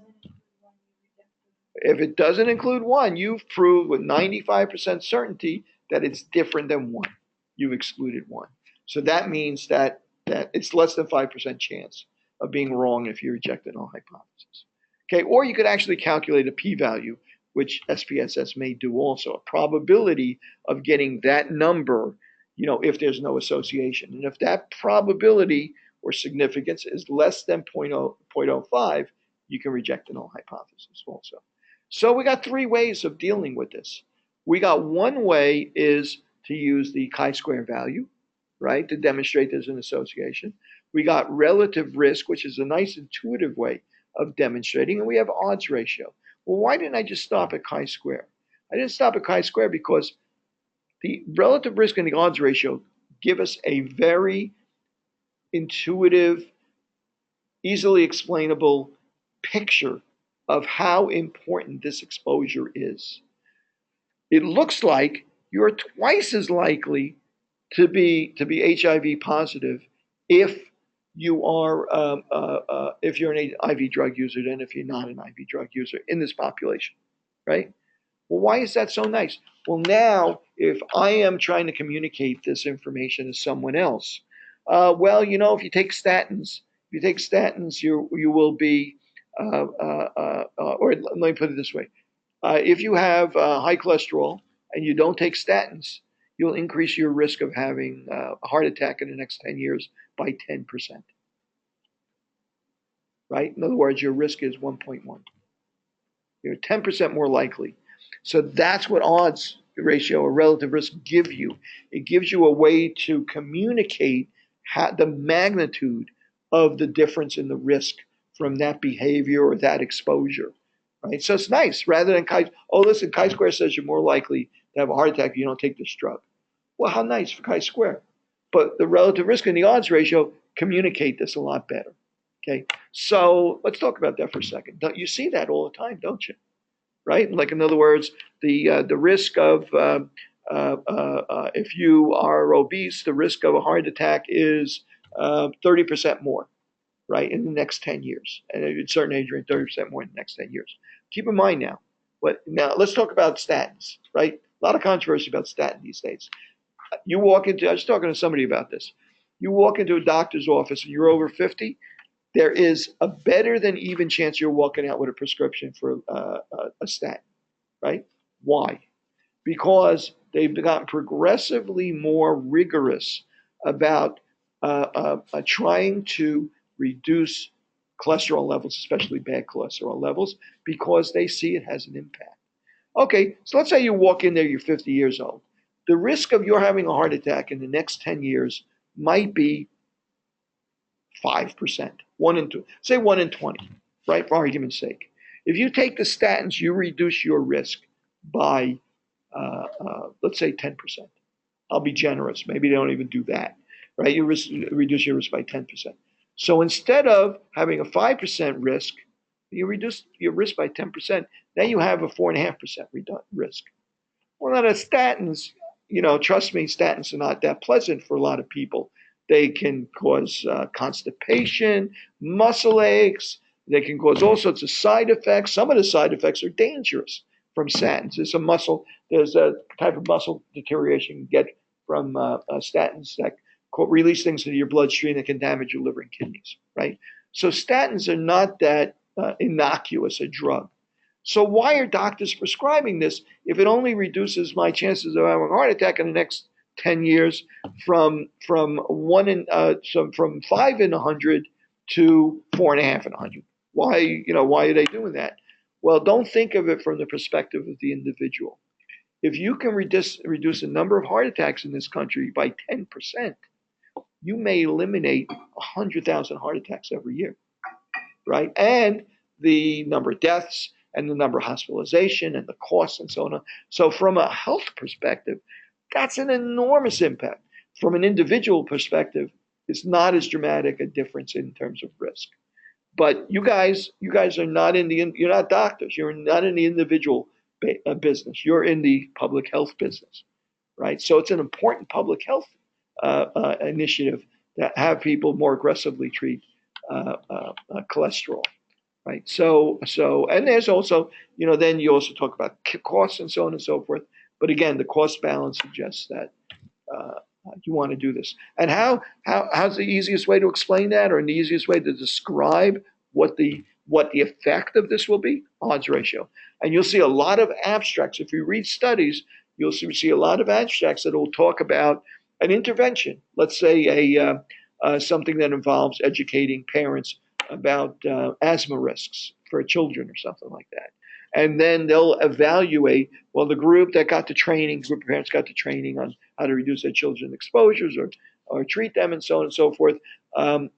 If it doesn't include one, you've proved with 95% certainty that it's different than one. You've excluded one. So that means that it's less than 5% chance of being wrong if you reject a null hypothesis. Okay, or you could actually calculate a p-value, which SPSS may do also, a probability of getting that number, if there's no association. And if that probability or significance is less than 0.05, you can reject the null hypothesis also. So we got three ways of dealing with this. We got one way is to use the chi-square value, right, to demonstrate there's an association. We got relative risk, which is a nice intuitive way of demonstrating, and we have odds ratio. Well, why didn't I just stop at chi-square? I didn't stop at chi-square because the relative risk and the odds ratio give us a very intuitive, easily explainable picture of how important this exposure is. It looks like you're twice as likely to be HIV positive if you are if you're an IV drug user than if you're not an IV drug user in this population, right? Well, why is that so nice? Well, now if I am trying to communicate this information to someone else, if you take statins, you will be, or let me put it this way. If you have high cholesterol and you don't take statins, you'll increase your risk of having a heart attack in the next 10 years by 10%. Right? In other words, your risk is 1.1. You're 10% more likely. So that's what odds ratio or relative risk give you. It gives you a way to communicate the magnitude of the difference in the risk from that behavior or that exposure. Right? So it's nice rather than chi-square says you're more likely to have a heart attack if you don't take this drug. Well, how nice for chi-square. But the relative risk and the odds ratio communicate this a lot better. Okay, so let's talk about that for a second. You see that all the time, don't you? Right? Like in other words, the risk of if you are obese, the risk of a heart attack is 30% more, right, in the next 10 years. And at a certain age range, 30% more in the next 10 years. Keep in mind now. But now let's talk about statins, right? A lot of controversy about statin these days. I was talking to somebody about this. You walk into a doctor's office and you're over 50, there is a better than even chance you're walking out with a prescription for a statin, right? Why? Because they've gotten progressively more rigorous about trying to reduce cholesterol levels, especially bad cholesterol levels, because they see it has an impact. Okay, so let's say you walk in there, you're 50 years old. The risk of your having a heart attack in the next 10 years might be 5%, 1 in 2, say 1 in 20, right, for argument's sake. If you take the statins, you reduce your risk by, let's say 10%. I'll be generous. Maybe they don't even do that, right? You reduce your risk by 10%. So instead of having a 5% risk, you reduce your risk by 10%. Then you have a 4.5% risk. Well, now the statins, trust me, statins are not that pleasant for a lot of people. They can cause constipation, muscle aches. They can cause all sorts of side effects. Some of the side effects are dangerous from statins. There's a type of muscle deterioration you get from statins that release things into your bloodstream that can damage your liver and kidneys, right? So statins are not that innocuous a drug. So why are doctors prescribing this if it only reduces my chances of having a heart attack in the next 10 years from 5 in 100 to 4.5 in 100? Why are they doing that? Well, don't think of it from the perspective of the individual. If you can reduce the number of heart attacks in this country by 10%, you may eliminate 100,000 heart attacks every year, right? And the number of deaths and the number of hospitalization and the costs and so on. So from a health perspective, that's an enormous impact. From an individual perspective, It's not as dramatic a difference in terms of risk. But you guys are not you're not doctors. You're not in the individual business. You're in the public health business, right? So it's an important public health initiative that have people more aggressively treat cholesterol, right? And there's also, then you also talk about costs and so on and so forth. But again, the cost balance suggests that you want to do this. And how's the easiest way to explain that, or the easiest way to describe what the effect of this will be? Odds ratio. And you'll see a lot of abstracts. If you read studies, you'll see a lot of abstracts that will talk about an intervention. Let's say something that involves educating parents about asthma risks for children or something like that. And then they'll evaluate, well, the group that got the training, group of parents got the training on how to reduce their children's exposures or treat them and so on and so forth.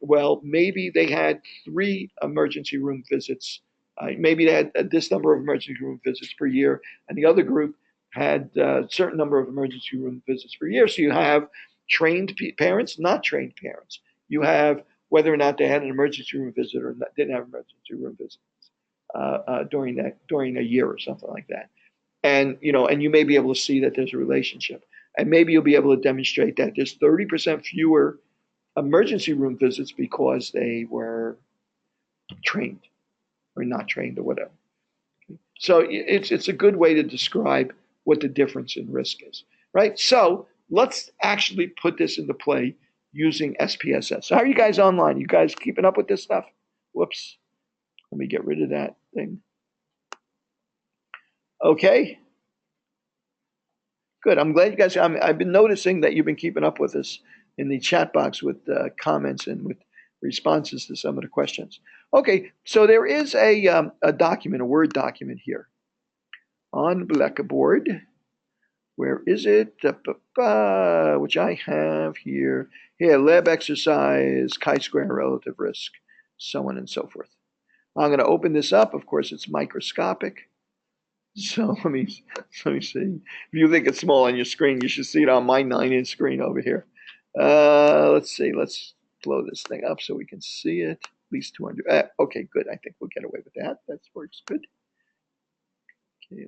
Well, maybe they had 3 emergency room visits. Maybe they had this number of emergency room visits per year, and the other group had a certain number of emergency room visits per year. So you have trained parents, not trained parents. You have whether or not they had an emergency room visit or didn't have an emergency room visit during a year or something like that. And you may be able to see that there's a relationship. And maybe you'll be able to demonstrate that there's 30% fewer emergency room visits because they were trained or not trained or whatever. So it's a good way to describe what the difference in risk is, right? So let's actually put this into play using SPSS. So how are you guys online? You guys keeping up with this stuff? Whoops. Let me get rid of that thing. Okay. Good. I'm glad you guys. I've been noticing that you've been keeping up with us in the chat box with comments and with responses to some of the questions. Okay, so there is a document, a Word document here on Blackboard. Where is it? Which I have here. Here, lab exercise, chi-square relative risk, so on and so forth. I'm going to open this up. Of course, it's microscopic. So let me see. If you think it's small on your screen, you should see it on my 9-inch screen over here. Let's see. Let's blow this thing up so we can see it. At least 200. Okay, good. I think we'll get away with that. That works good. Okay,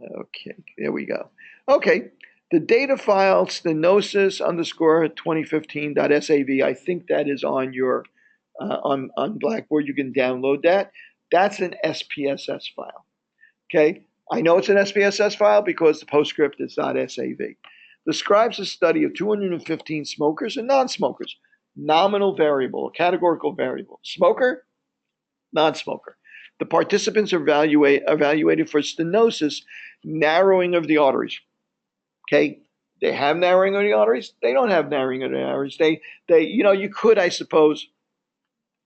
okay, there we go. Okay, the data file stenosis underscore 2015.sav. I think that is on your on Blackboard. You can download that. That's an SPSS file. Okay, I know it's an SPSS file because the postscript is .sav. Describes a study of 215 smokers and non-smokers. Nominal variable, a categorical variable. Smoker, non-smoker. The participants are evaluated for stenosis, narrowing of the arteries. Okay, they have narrowing of the arteries. They don't have narrowing of the arteries. You could, I suppose,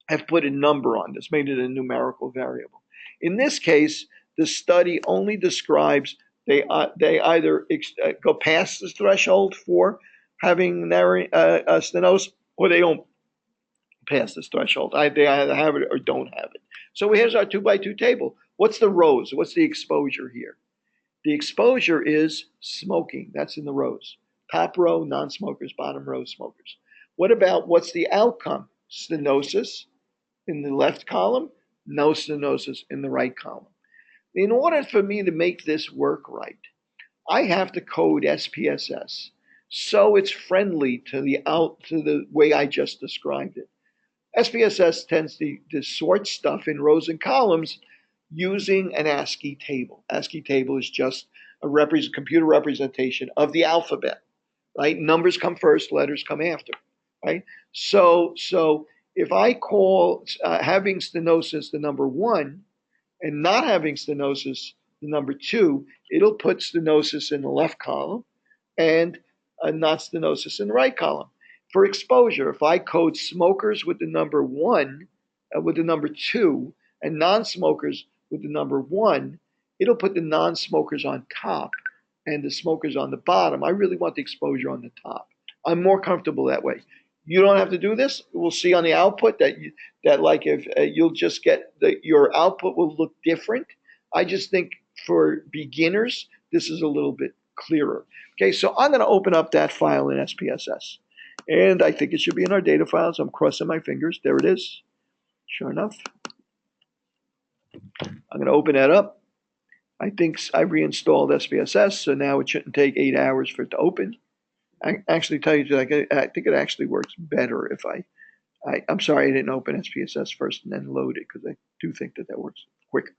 have put a number on this, made it a numerical variable. In this case, the study only describes they either go past the threshold for having narrowing stenosis, or they don't pass this threshold. They either have it or don't have it. So here's our 2x2 table. What's the rows? What's the exposure here? The exposure is smoking. That's in the rows. Top row, non-smokers. Bottom row, smokers. What's the outcome? Stenosis in the left column, no stenosis in the right column. In order for me to make this work right, I have to code SPSS so it's friendly to the way I just described it. SPSS tends to sort stuff in rows and columns using an ASCII table. ASCII table is just a computer representation of the alphabet, right? Numbers come first, letters come after, right? So if I call having stenosis the number 1 and not having stenosis the number 2, it'll put stenosis in the left column and not stenosis in the right column. For exposure, if I code smokers with the number 1, with the number 2, and non-smokers with the number 1, it'll put the non-smokers on top and the smokers on the bottom. I really want the exposure on the top. I'm more comfortable that way. You don't have to do this. We'll see on the output that if you'll just get your output will look different. I just think for beginners, this is a little bit clearer. Okay, so I'm going to open up that file in SPSS. And I think it should be in our data files. I'm crossing my fingers. There it is. Sure enough. I'm going to open that up. I think I reinstalled SPSS, so now it shouldn't take 8 hours for it to open. I actually tell you, I think it actually works better if I'm sorry I didn't open SPSS first and then load it, because I do think that works quicker.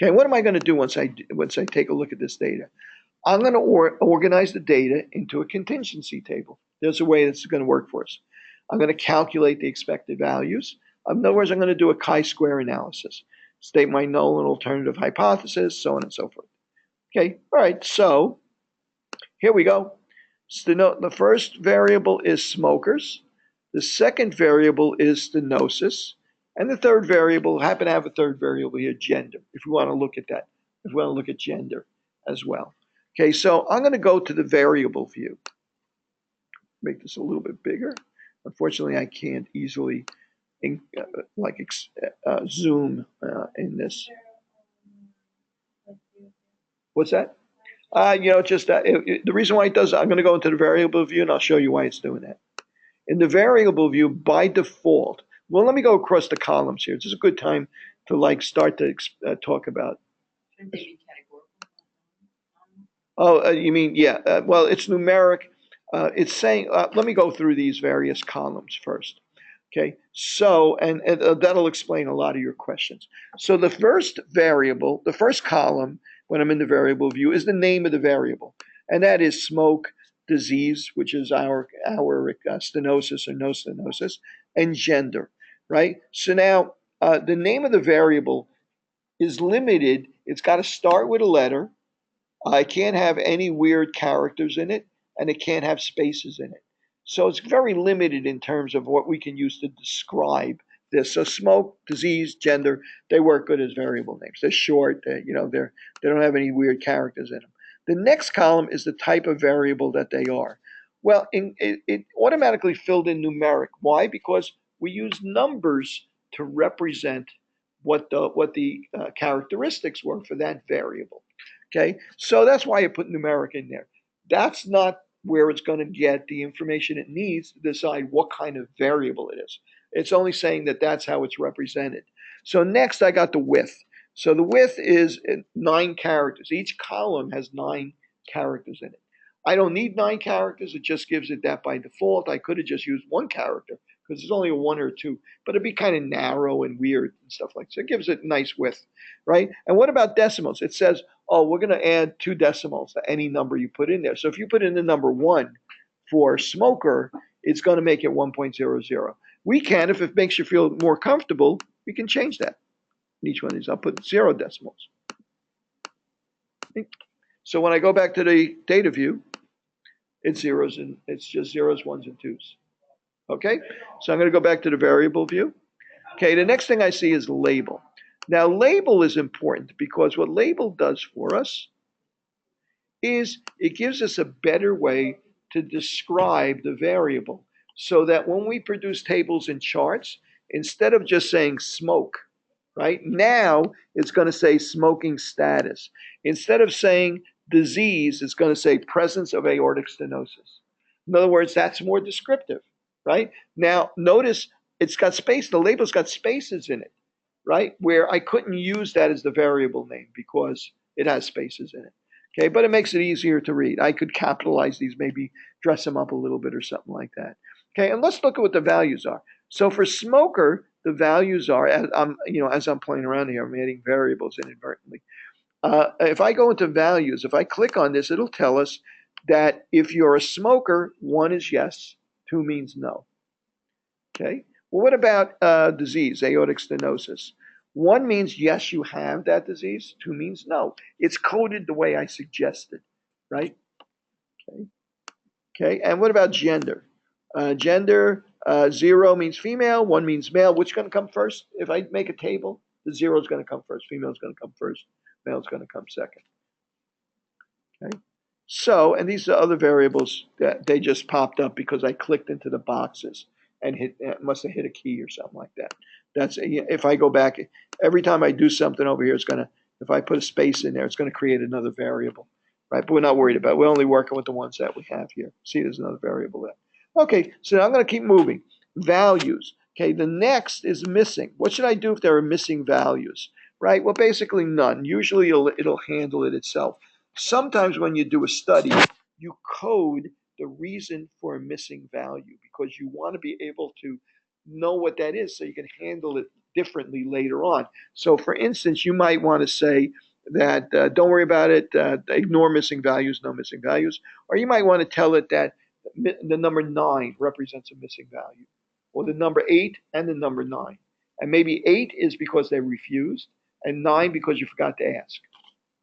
Okay, what am I going to do once I take a look at this data? I'm going to organize the data into a contingency table. There's a way that's going to work for us. I'm going to calculate the expected values. In other words, I'm going to do a chi-square analysis, state my null and alternative hypothesis, so on and so forth. Okay, all right, so here we go. The first variable is smokers. The second variable is stenosis. And the third variable, happen to have a third variable here, gender, if we want to look at that, if we want to look at gender as well. Okay, so I'm going to go to the variable view. Make this a little bit bigger. Unfortunately, I can't easily zoom in this. What's that? The reason why it does, I'm going to go into the variable view and I'll show you why it's doing that. In the variable view, by default, well, let me go across the columns here. This is a good time to start to talk about. Shouldn't they be categorical? Oh, you mean, yeah. Well, it's numeric. It's saying, let me go through these various columns first. Okay, so, and that'll explain a lot of your questions. So the first variable, the first column, when I'm in the variable view, is the name of the variable. And that is smoke, disease, which is our stenosis or no stenosis, and gender, right? So now the name of the variable is limited. It's got to start with a letter. I can't have any weird characters in it, and it can't have spaces in it. So it's very limited in terms of what we can use to describe this. So smoke, disease, gender, they work good as variable names. They're short. They don't have any weird characters in them. The next column is the type of variable that they are. Well, it automatically filled in numeric. Why? Because we use numbers to represent what the characteristics were for that variable. Okay, so that's why I put numeric in there. That's not where it's going to get the information it needs to decide what kind of variable it is. It's only saying that that's how it's represented. So next I got the width. So the width is 9 characters. Each column has 9 characters in it. I don't need 9 characters. It just gives it that by default. I could have just used 1 character because it's only a 1 or 2, but it'd be kind of narrow and weird and stuff like that. So it gives it nice width, right? And what about decimals? It says, oh, we're going to add 2 decimals to any number you put in there. So if you put in the number 1 for smoker, it's going to make it 1.00. We can, if it makes you feel more comfortable, we can change that. In each one of these, I'll put 0 decimals. So when I go back to the data view, it's zeros and it's just zeros, ones, and twos. Okay, so I'm going to go back to the variable view. Okay, the next thing I see is label. Now, label is important because what label does for us is it gives us a better way to describe the variable so that when we produce tables and charts, instead of just saying smoke, right, now it's going to say smoking status. Instead of saying disease, it's going to say presence of aortic stenosis. In other words, that's more descriptive, right? Now, notice it's got space. The label's got spaces in it, right? Where I couldn't use that as the variable name because it has spaces in it. Okay, but it makes it easier to read. I could capitalize these, maybe dress them up a little bit or something like that. Okay, and let's look at what the values are. So for smoker, the values are, as I'm playing around here, I'm adding variables inadvertently. If I go into values, if I click on this, it'll tell us that if you're a smoker, 1 is yes, 2 means no. Okay, well, what about disease, aortic stenosis? 1 means yes, you have that disease. 2 means no. It's coded the way I suggested, right? Okay, and what about gender? Gender, 0 means female, 1 means male. Which is going to come first? If I make a table, the 0 is going to come first. Female is going to come first. Male is going to come second. Okay. So, and these are other variables that they just popped up because I clicked into the boxes and must have hit a key or something like that. That's, if I go back, every time I do something over here, it's going to, if I put a space in there, it's going to create another variable, right? But we're not worried about it. We're only working with the ones that we have here. See, there's another variable there. Okay, so now I'm going to keep moving. Values. Okay, the next is missing. What should I do if there are missing values? Right? Well, basically none. Usually it'll handle it itself. Sometimes when you do a study, you code the reason for a missing value because you want to be able to know what that is so you can handle it differently later on. So, for instance, you might want to say that don't worry about it, ignore missing values, no missing values. Or you might want to tell it that the number 9 represents a missing value, or the number 8 and the number 9. And maybe 8 is because they refused, and 9 because you forgot to ask,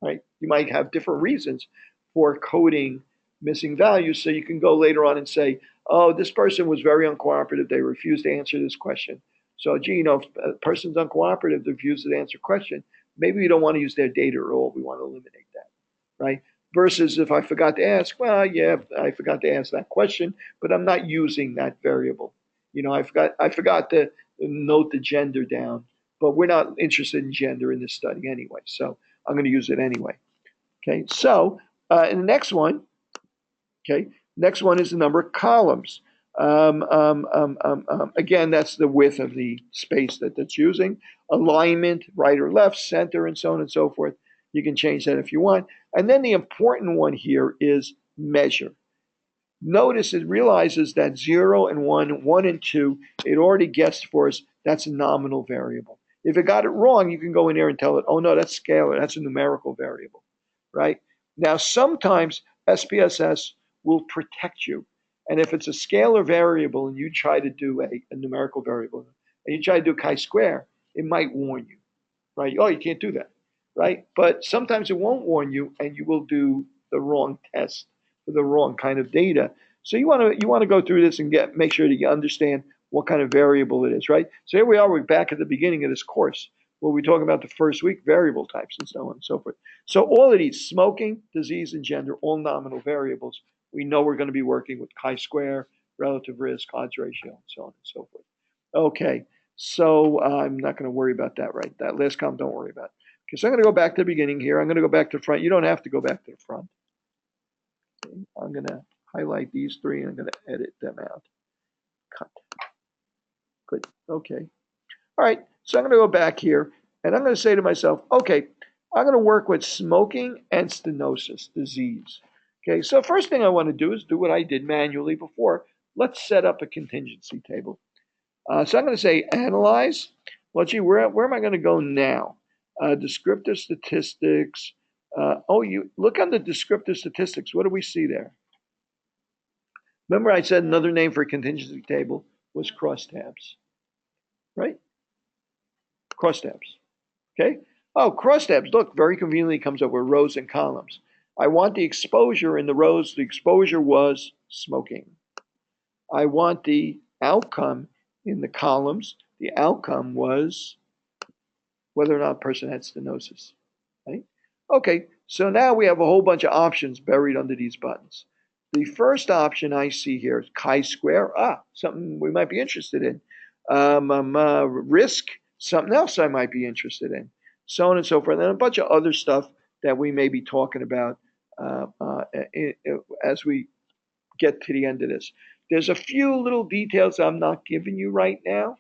right? You might have different reasons for coding missing values, so you can go later on and say, oh, this person was very uncooperative. They refused to answer this question. So, gee, if a person's uncooperative, they refuse to answer a question, maybe we don't want to use their data at all. We want to eliminate that, right? Versus if I forgot to ask, well, yeah, I forgot to ask that question, but I'm not using that variable. I forgot to note the gender down, but we're not interested in gender in this study anyway, so I'm going to use it anyway. Okay, so in the next one, okay, next one is the number of columns. Again, that's the width of the space that's using. Alignment, right or left, center, and so on and so forth. You can change that if you want. And then the important one here is measure. Notice it realizes that 0 and 1, 1 and 2, it already guessed for us that's a nominal variable. If it got it wrong, you can go in there and tell it, oh no, that's scalar, that's a numerical variable, right? Now, sometimes SPSS will protect you. And if it's a scalar variable and you try to do a numerical variable, and you try to do chi-square, it might warn you, right? Oh, you can't do that, right? But sometimes it won't warn you, and you will do the wrong test for the wrong kind of data. So you want to go through this and make sure that you understand what kind of variable it is, right? So here we are. We're back at the beginning of this course where we talk about the first week variable types and so on and so forth. So all of these, smoking, disease, and gender, all nominal variables. We know we're going to be working with chi-square, relative risk, odds ratio, and so on and so forth. Okay, so I'm not going to worry about that, right? That last column, don't worry about it. Okay, so I'm going to go back to the beginning here. I'm going to go back to the front. You don't have to go back to the front. Okay, I'm going to highlight these three and I'm going to edit them out. Cut. Good. Okay. All right. So I'm going to go back here and I'm going to say to myself, okay, I'm going to work with smoking and stenosis disease. Okay. So first thing I want to do is do what I did manually before. Let's set up a contingency table. So I'm going to say analyze. Well, gee, where am I going to go now? Descriptive statistics. You look on the descriptive statistics. What do we see there? Remember I said another name for a contingency table was crosstabs, right? Crosstabs, okay? Oh, crosstabs, look, very conveniently comes up with rows and columns. I want the exposure in the rows. The exposure was smoking. I want the outcome in the columns. The outcome was whether or not a person had stenosis, right? Okay, so now we have a whole bunch of options buried under these buttons. The first option I see here is chi-square. Something we might be interested in. Risk, something else I might be interested in. So on and so forth. And a bunch of other stuff that we may be talking about as we get to the end of this. There's a few little details I'm not giving you right now,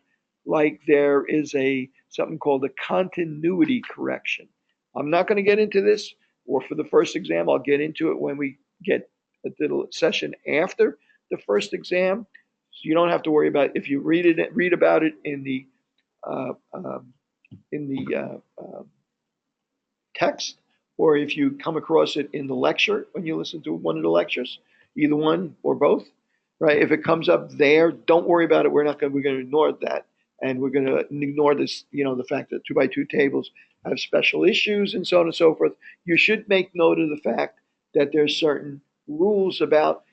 like there is something called a continuity correction. I'm not going to get into this, or for the first exam, I'll get into it when we get the session after the first exam. So you don't have to worry about it. If you read about it in the uh, um, text, or if you come across it in the lecture when you listen to one of the lectures, either one or both, right? If it comes up there, don't worry about it. We're going to ignore that, and we're going to ignore this, the fact that 2x2 tables have special issues and so on and so forth. You should make note of the fact that there's certain rules about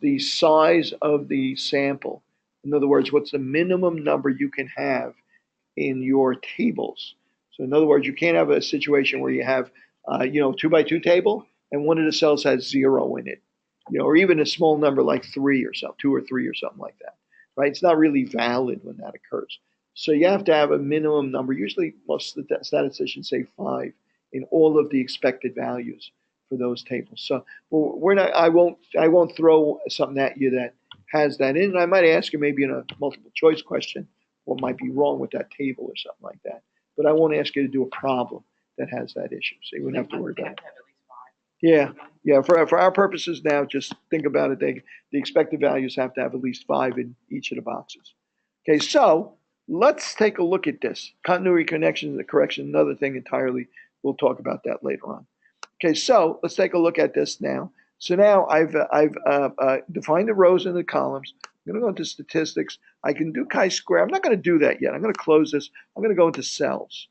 the size of the sample. In other words, what's the minimum number you can have in your tables? So in other words, you can't have a situation where you have, 2x2 table and one of the cells has 0 in it, or even a small number like 3 or something, 2 or 3 or something like that, right? It's not really valid when that occurs. So you have to have a minimum number. Usually most of the statisticians say 5 in all of the expected values for those tables. So we're not. I won't throw something at you that has that in. And I might ask you maybe in a multiple choice question what might be wrong with that table or something like that. But I won't ask you to do a problem that has that issue, so you wouldn't have to worry They about have it. to have at least 5. Yeah, yeah. For our purposes now, just think about it. The expected values have to have at least 5 in each of the boxes. Okay, so let's take a look at this. Continuity connections and correction, another thing entirely. We'll talk about that later on. Okay, so let's take a look at this now. So now I've defined the rows and the columns. I'm going to go into statistics. I can do chi-square. I'm not going to do that yet. I'm going to close this. I'm going to go into cells.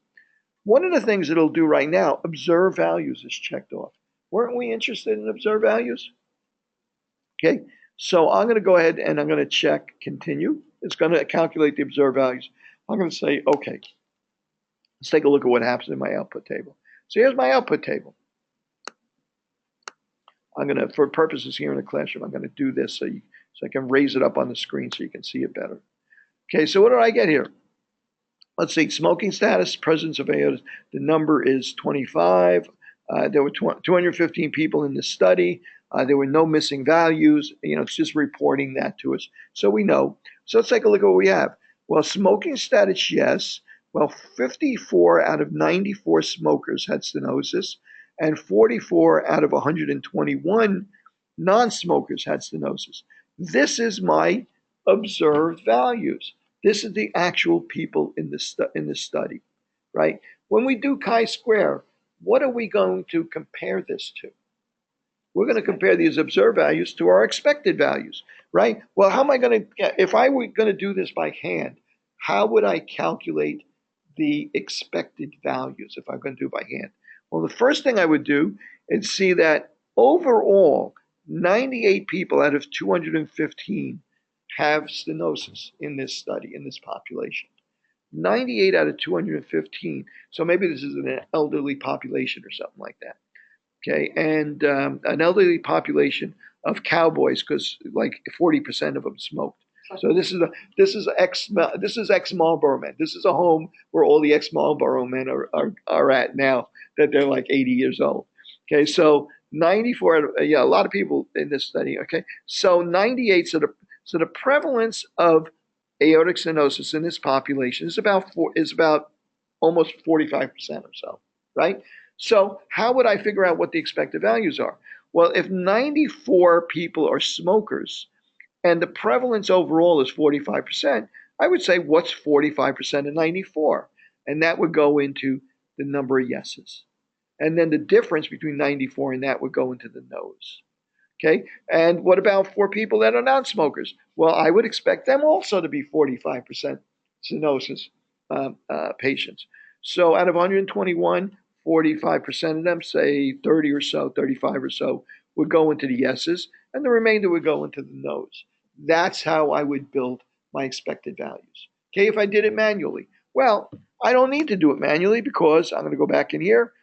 One of the things it'll do right now, observe values is checked off. Weren't we interested in observe values? Okay, so I'm going to go ahead and I'm going to check continue. It's going to calculate the observed values. I'm going to say, okay, let's take a look at what happens in my output table. So here's my output table. I'm going to, for purposes here in the classroom, I'm going to do this so I can raise it up on the screen so you can see it better. Okay, so what did I get here? Let's see, smoking status, presence of aorta. The number is 25. There were 215 people in the study. There were no missing values. It's just reporting that to us. So we know. So let's take a look at what we have. Well, smoking status, yes. Well, 54 out of 94 smokers had stenosis, and 44 out of 121 non-smokers had stenosis. This is my observed values. This is the actual people in the study, right? When we do chi-square, what are we going to compare this to? We're going to compare these observed values to our expected values, right? Well, how am I going to, if I were going to do this by hand, how would I calculate the expected values if I'm going to do it by hand? Well, the first thing I would do is see that overall, 98 people out of 215 have stenosis in this study, in this population. 98 out of 215. So maybe this is an elderly population or something like that. Okay, and an elderly population of cowboys, because like 40% of them smoked. So this is ex Marlboro men. This is a home where all the ex Marlboro men are at now that they're like 80 years old. Okay, so 94. Yeah, a lot of people in this study. Okay, so 98. So the prevalence of aortic stenosis in this population is about almost 45% or so, right? So how would I figure out what the expected values are? Well, if 94 people are smokers and the prevalence overall is 45%, I would say what's 45% of 94? And that would go into the number of yeses. And then the difference between 94 and that would go into the no's. Okay, and what about for people that are non-smokers? Well, I would expect them also to be 45% stenosis patients. So out of 121, 45% of them, say 30 or so, 35 or so, would go into the yeses, and the remainder would go into the nos. That's how I would build my expected values. Okay, if I did it manually. Well, I don't need to do it manually because I'm going to go back in here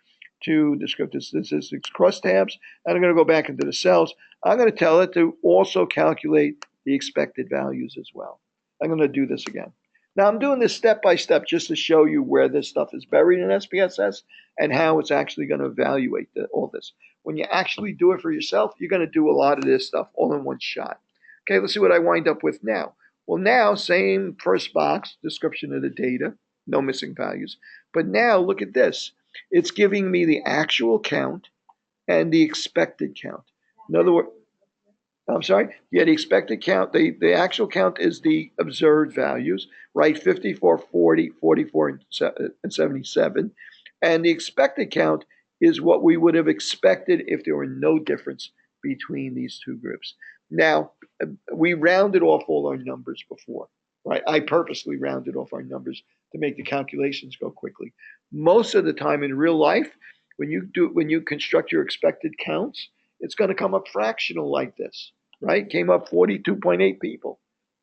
to descriptive statistics crosstabs, and I'm going to go back into the cells. I'm going to tell it to also calculate the expected values as well. I'm going to do this again. Now I'm doing this step by step just to show you where this stuff is buried in SPSS and how it's actually going to evaluate all this. When you actually do it for yourself, you're going to do a lot of this stuff all in one shot. Okay, let's see what I wind up with now. Well, now, same first box, description of the data, no missing values. But now look at this. It's giving me the actual count and the expected count. In other words, I'm sorry, yeah, the expected count, the actual count is the observed values, right? 54, 40, 44, and 77. And the expected count is what we would have expected if there were no difference between these two groups. Now, we rounded off all our numbers before, right? I purposely rounded off our numbers to make the calculations go quickly. Most of the time in real life, when you construct your expected counts, it's going to come up fractional like this, right? Came up 42.8 people,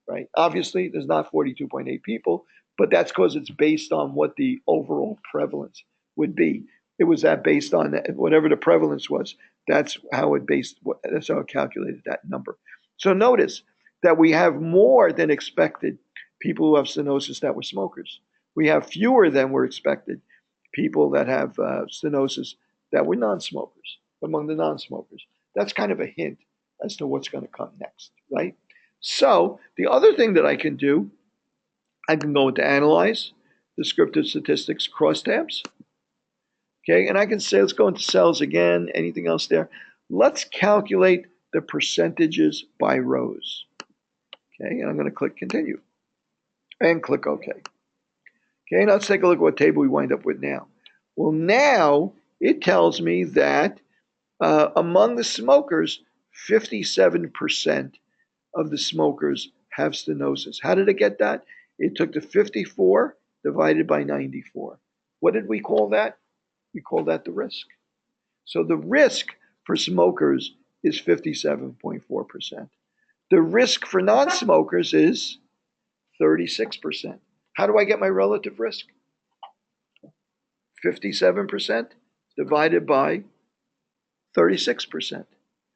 right? Obviously, there's not 42.8 people, but that's because it's based on what the overall prevalence would be. It was that based on whatever the prevalence was. That's how it calculated that number. So notice that we have more than expected people who have stenosis that were smokers. We have fewer than were expected people that have stenosis that were non-smokers, among the non-smokers. That's kind of a hint as to what's going to come next, right? So the other thing that I can do, I can go into Analyze, Descriptive Statistics, Crosstabs. Okay, and I can say, let's go into cells again. Anything else there? Let's calculate the percentages by rows. Okay, and I'm going to click Continue and click OK. Okay, now let's take a look at what table we wind up with now. Well, now it tells me that among the smokers, 57% of the smokers have stenosis. How did it get that? It took the 54 divided by 94. What did we call that? We call that the risk. So the risk for smokers is 57.4%. The risk for non-smokers is 36%. How do I get my relative risk? 57% divided by 36%.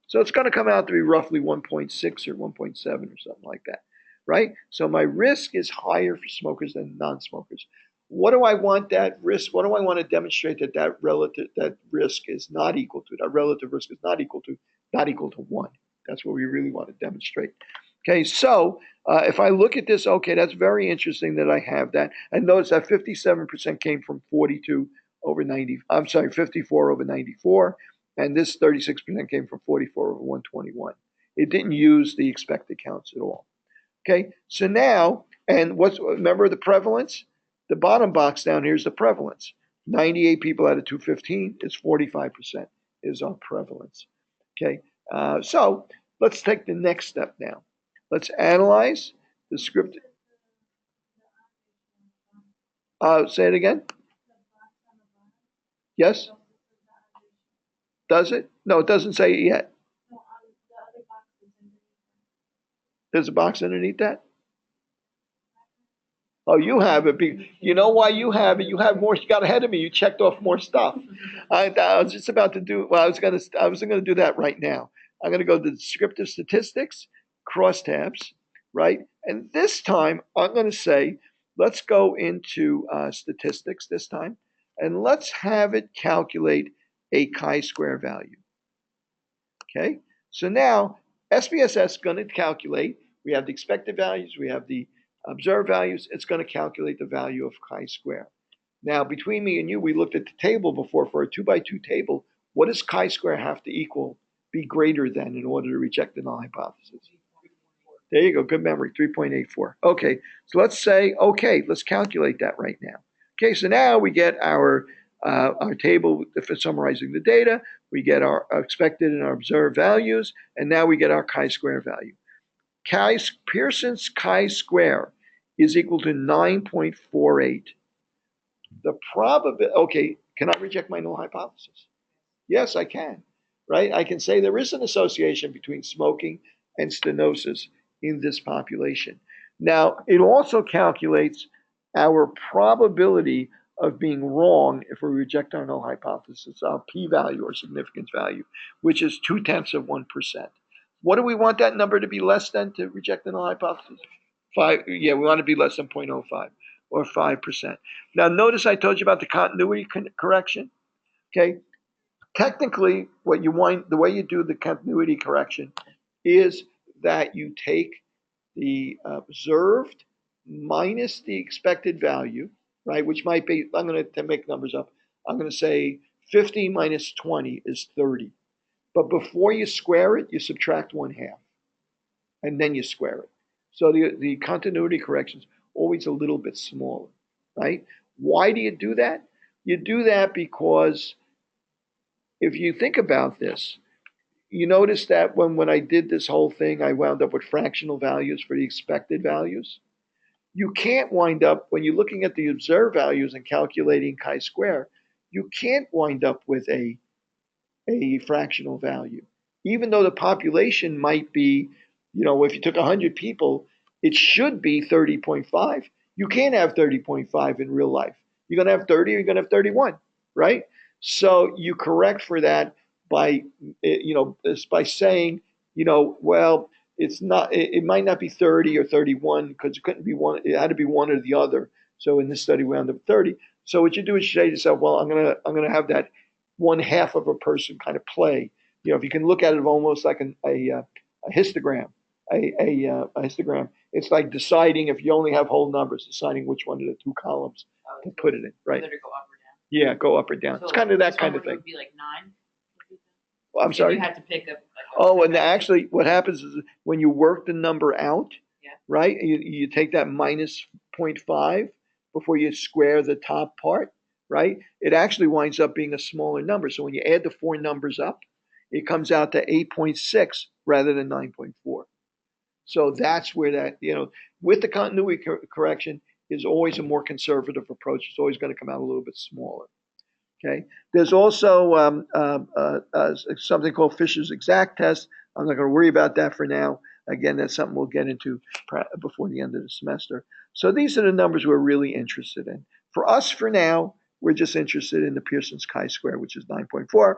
So it's going to come out to be roughly 1.6 or 1.7 or something like that, right? So my risk is higher for smokers than non-smokers. What do I want that risk? What do I want to demonstrate that risk is not equal to? That relative risk is not equal to 1. That's what we really want to demonstrate. Okay, so if I look at this, okay, that's very interesting that I have that. And notice that 57% came from 42 over 90. I'm sorry, 54 over 94. And this 36% came from 44 over 121. It didn't use the expected counts at all. Okay, so now, and remember the prevalence? The bottom box down here is the prevalence. 98 people out of 215 is 45% is our prevalence. Okay, so let's take the next step now. Let's analyze the script. Say it again. Yes? Does it? No, it doesn't say it yet. There's a box underneath that? Oh, you have it. You know why you have it? You have more. You got ahead of me. You checked off more stuff. I was just about to do. Well, I wasn't going to do that right now. I'm going to go to descriptive statistics, crosstabs, right? And this time I'm going to say, let's go into statistics this time, and let's have it calculate a chi-square value. Okay. So now SPSS is going to calculate. We have the expected values. We have the observed values. It's going to calculate the value of chi-square. Now, between me and you, we looked at the table before for a 2x2 table. What does chi-square have to be greater than in order to reject the null hypothesis? There you go. Good memory. 3.84. Okay. So let's say, okay, let's calculate that right now. Okay. So now we get our table for summarizing the data. We get our expected and our observed values. And now we get our chi-square value. Pearson's chi-square is equal to 9.48. The probability, okay, can I reject my null hypothesis? Yes, I can, right? I can say there is an association between smoking and stenosis in this population. Now, it also calculates our probability of being wrong if we reject our null hypothesis, our p-value or significance value, which is 0.2%. What do we want that number to be less than to reject the null hypothesis? 5. Yeah, we want to be less than 0.05 or 5%. Now, notice I told you about the continuity correction. Okay, technically, the way you do the continuity correction is that you take the observed minus the expected value, right? Which might be, I'm going to make numbers up. I'm going to say 50 minus 20 is 30. But before you square it, you subtract 1/2, and then you square it. So the continuity correction is always a little bit smaller, right? Why do you do that? You do that because if you think about this, you notice that when I did this whole thing, I wound up with fractional values for the expected values. You can't wind up, when you're looking at the observed values and calculating chi-square, you can't wind up with a fractional value. Even though the population might be, if you took 100 people, it should be 30.5. You can't have 30.5 in real life. You're going to have 30 or you're going to have 31, right? So you correct for that by, by saying, well, it's not, it might not be 30 or 31 because it couldn't be one, it had to be one or the other. So in this study, we wound up 30. So what you do is you say to yourself, well, I'm gonna have that 1/2 of a person kind of play. If you can look at it almost like a histogram a histogram. It's like deciding if you only have whole numbers, deciding which one of the two columns to put it in, right? Whether to go up or down. Yeah, go up or down. So It's kind of that this kind one of thing. would be like 9. Well, I'm If sorry. you had to pick up. Oh, and actually, what happens is when you work the number out, Yeah. right? You take that minus 0.5 before you square the top part, right? It actually winds up being a smaller number. So when you add the four numbers up, it comes out to 8.6 rather than 9.4. So that's where that, with the continuity correction is always a more conservative approach. It's always going to come out a little bit smaller. Okay. There's also something called Fisher's exact test. I'm not going to worry about that for now. Again, that's something we'll get into before the end of the semester. So these are the numbers we're really interested in. For us, for now, we're just interested in the Pearson's chi-square, which is 9.4.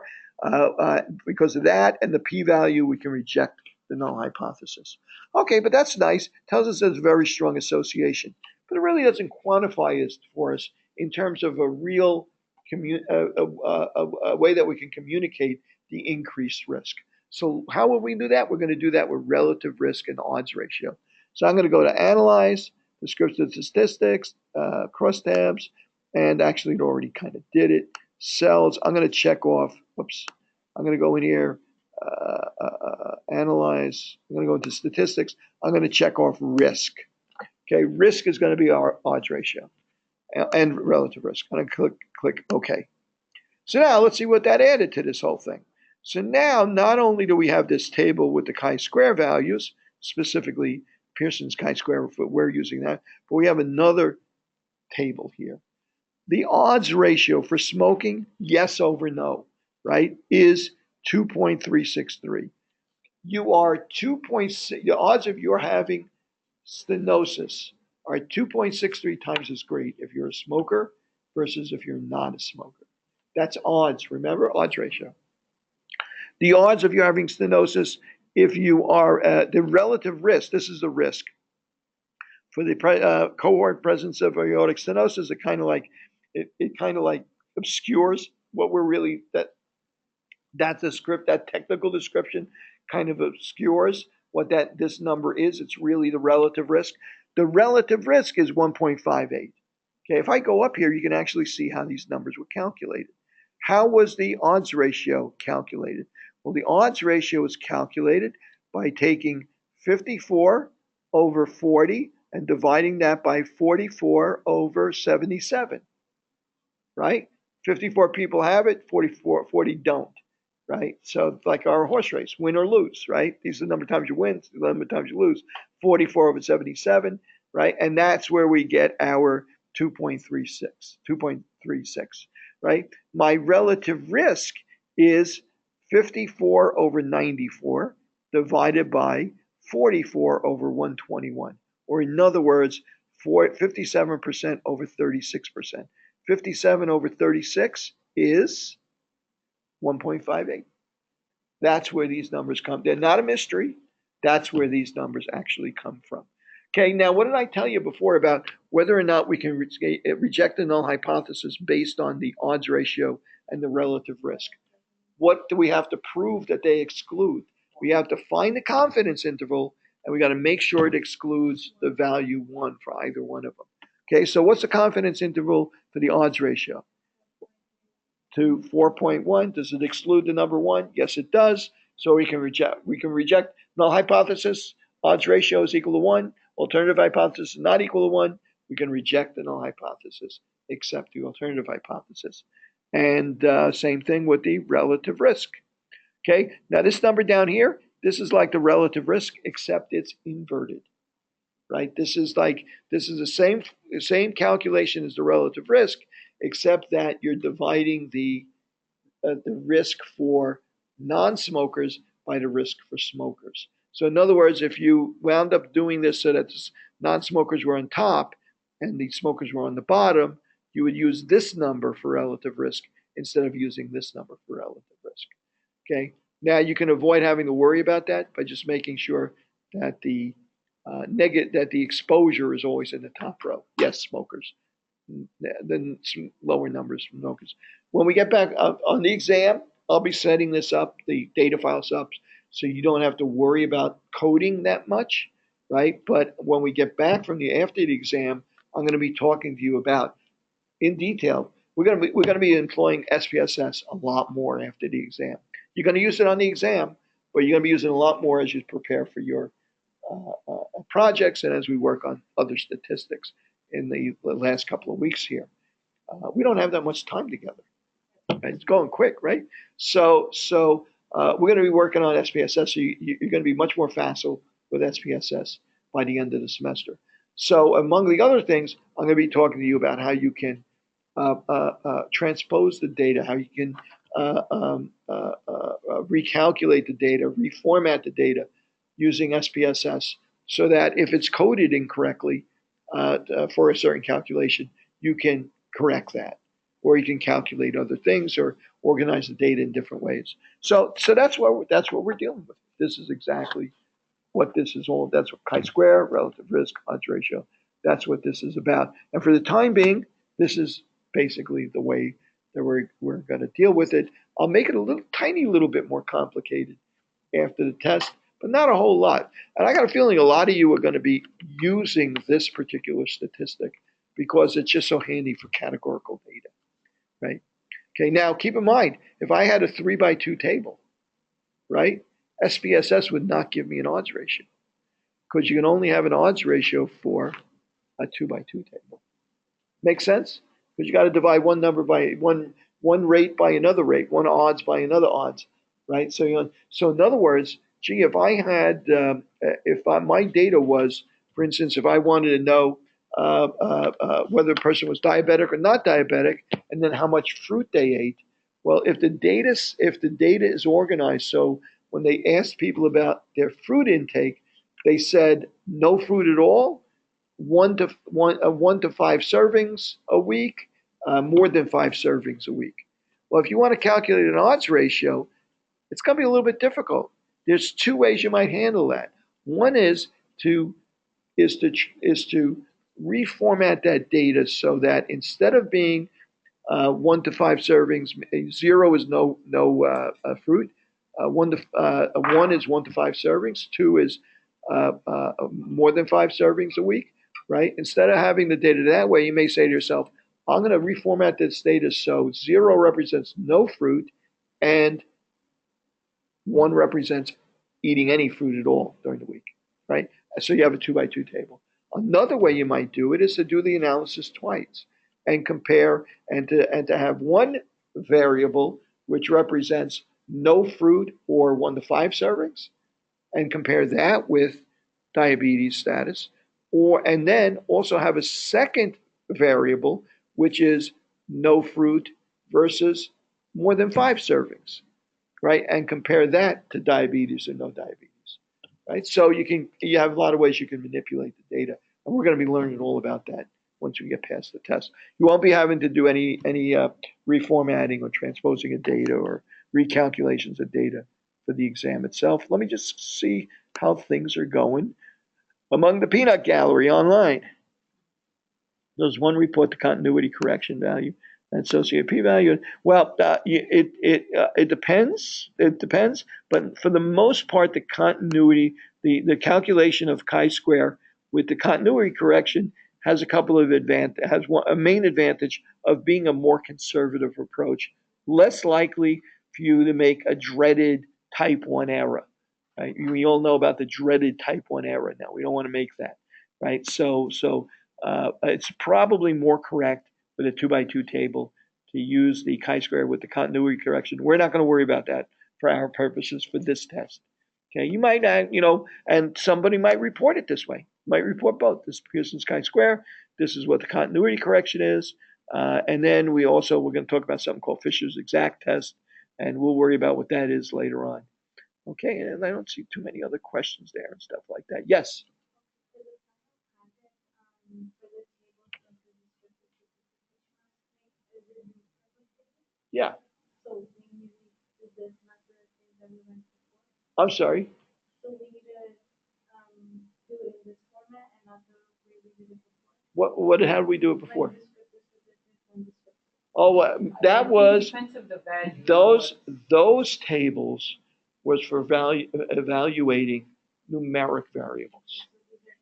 Because of that and the p-value, we can reject the null hypothesis. Okay, but that's nice. Tells us there's a very strong association, but it really doesn't quantify it for us in terms of a real a way that we can communicate the increased risk. So how will we do that? We're going to do that with relative risk and odds ratio. So I'm going to go to analyze, descriptive statistics, crosstabs, and actually it already kind of did it. Cells, I'm going to check off, I'm going to go in here, analyze, I'm going to go into statistics, I'm going to check off risk. Okay, risk is going to be our odds ratio and relative risk. I'm going to click OK. So now let's see what that added to this whole thing. So now not only do we have this table with the chi-square values, specifically Pearson's chi-square, we're using that, but we have another table here. The odds ratio for smoking, yes over no, right, is 2.363. You are 2.6, the odds of your having stenosis are 2.63 times as great if you're a smoker versus if you're not a smoker. That's odds, remember, odds ratio. The odds of you having stenosis, if you are the relative risk, this is the risk. For the cohort presence of aortic stenosis, it kind of like obscures what we're really, that technical description kind of obscures what this number is. It's really the relative risk. The relative risk is 1.58. Okay, if I go up here, you can actually see how these numbers were calculated. How was the odds ratio calculated? Well, the odds ratio is calculated by taking 54 over 40 and dividing that by 44 over 77, right? 54 people have it, 40 don't, right? So like our horse race, win or lose, right? These are the number of times you win, the number of times you lose. 44 over 77, right? And that's where we get our 2.36, right? My relative risk is 54 over 94 divided by 44 over 121. Or in other words, 57% over 36%. 57 over 36 is 1.58. That's where these numbers come. They're not a mystery. That's where these numbers actually come from. Okay, now what did I tell you before about whether or not we can reject the null hypothesis based on the odds ratio and the relative risk? What do we have to prove that they exclude? We have to find the confidence interval, and we got to make sure it excludes the value 1 for either one of them. Okay, so what's the confidence interval for the odds ratio? To 4.1. Does it exclude the number 1? Yes, it does. So we can reject null hypothesis. Odds ratio is equal to 1. Alternative hypothesis is not equal to 1. We can reject the null hypothesis, accept the alternative hypothesis. And same thing with the relative risk. Okay, now this number down here, this is like the relative risk, except it's inverted. Right? This is the same calculation as the relative risk, except that you're dividing the risk for non-smokers by the risk for smokers. So in other words, if you wound up doing this so that non-smokers were on top and the smokers were on the bottom, you would use this number for relative risk instead of using this number for relative risk. Okay. Now you can avoid having to worry about that by just making sure that the exposure is always in the top row. Yes, smokers. Then some lower numbers from smokers. When we get back on the exam, I'll be setting this up, the data files up, so you don't have to worry about coding that much, right? But when we get back from after the exam, I'm going to be talking to you about in detail. We're going to be employing SPSS a lot more after the exam. You're going to use it on the exam, but you're going to be using it a lot more as you prepare for your projects and as we work on other statistics in the last couple of weeks here. We don't have that much time together. It's going quick, right? So we're going to be working on SPSS. So you're going to be much more facile with SPSS by the end of the semester. So among the other things, I'm going to be talking to you about how you can transpose the data, how you can recalculate the data, reformat the data using SPSS, so that if it's coded incorrectly for a certain calculation, you can correct that, or you can calculate other things or organize the data in different ways. So that's what we're dealing with. This is exactly what this is all. That's what chi-square, relative risk, odds ratio. That's what this is about. And for the time being, this is basically the way that we're going to deal with it. I'll make it a tiny little bit more complicated after the test, but not a whole lot. And I got a feeling a lot of you are going to be using this particular statistic because it's just so handy for categorical data, right? Okay, now keep in mind, if I had a 3x2 table, right, SPSS would not give me an odds ratio because you can only have an odds ratio for a 2x2 table. Make sense? Because you got to divide one number by one rate by another rate, one odds by another odds, right? So in other words, gee, if I had, my data was, for instance, if I wanted to know whether a person was diabetic or not diabetic, and then how much fruit they ate. Well, if the data is organized, so when they asked people about their fruit intake, they said no fruit at all, one to 5 servings a week, more than 5 servings a week. Well, if you want to calculate an odds ratio, it's going to be a little bit difficult. There's 2 ways you might handle that. One is to reformat that data so that instead of being 1 to 5 servings, 0 is no fruit. 1 is 1 to 5 servings. 2 is more than 5 servings a week, right? Instead of having the data that way, you may say to yourself, I'm going to reformat this data so 0 represents no fruit and 1 represents eating any fruit at all during the week, right? So you have a 2x2 table. Another way you might do it is to do the analysis twice and compare and to have one variable which represents no fruit or 1 to 5 servings and compare that with diabetes status, and then also have a second variable which is no fruit versus more than 5 servings, right? And compare that to diabetes or no diabetes, right? So you have a lot of ways you can manipulate the data, and we're going to be learning all about that once we get past the test. You won't be having to do any reformatting or transposing of data or recalculations of data for the exam itself. Let me just see how things are going among the peanut gallery online. There's one report, the continuity correction value and associated p-value. Well, it depends. It depends, but for the most part, the continuity, the calculation of chi-square with the continuity correction has a couple of a main advantage of being a more conservative approach, less likely for you to make a dreaded type 1 error. Right? We all know about the dreaded type 1 error now. We don't want to make that, right? So it's probably more correct with a 2x2 table to use the chi-square with the continuity correction. We're not going to worry about that for our purposes for this test. Okay, you might, and somebody might report it this way. Might report both. This Pearson's chi-square. This is what the continuity correction is, and then we're going to talk about something called Fisher's exact test, and we'll worry about what that is later on. Okay, and I don't see too many other questions there and stuff like that. Yes. Yeah. I'm sorry. How did we do it before? Oh, that was those tables was for evaluating numeric variables.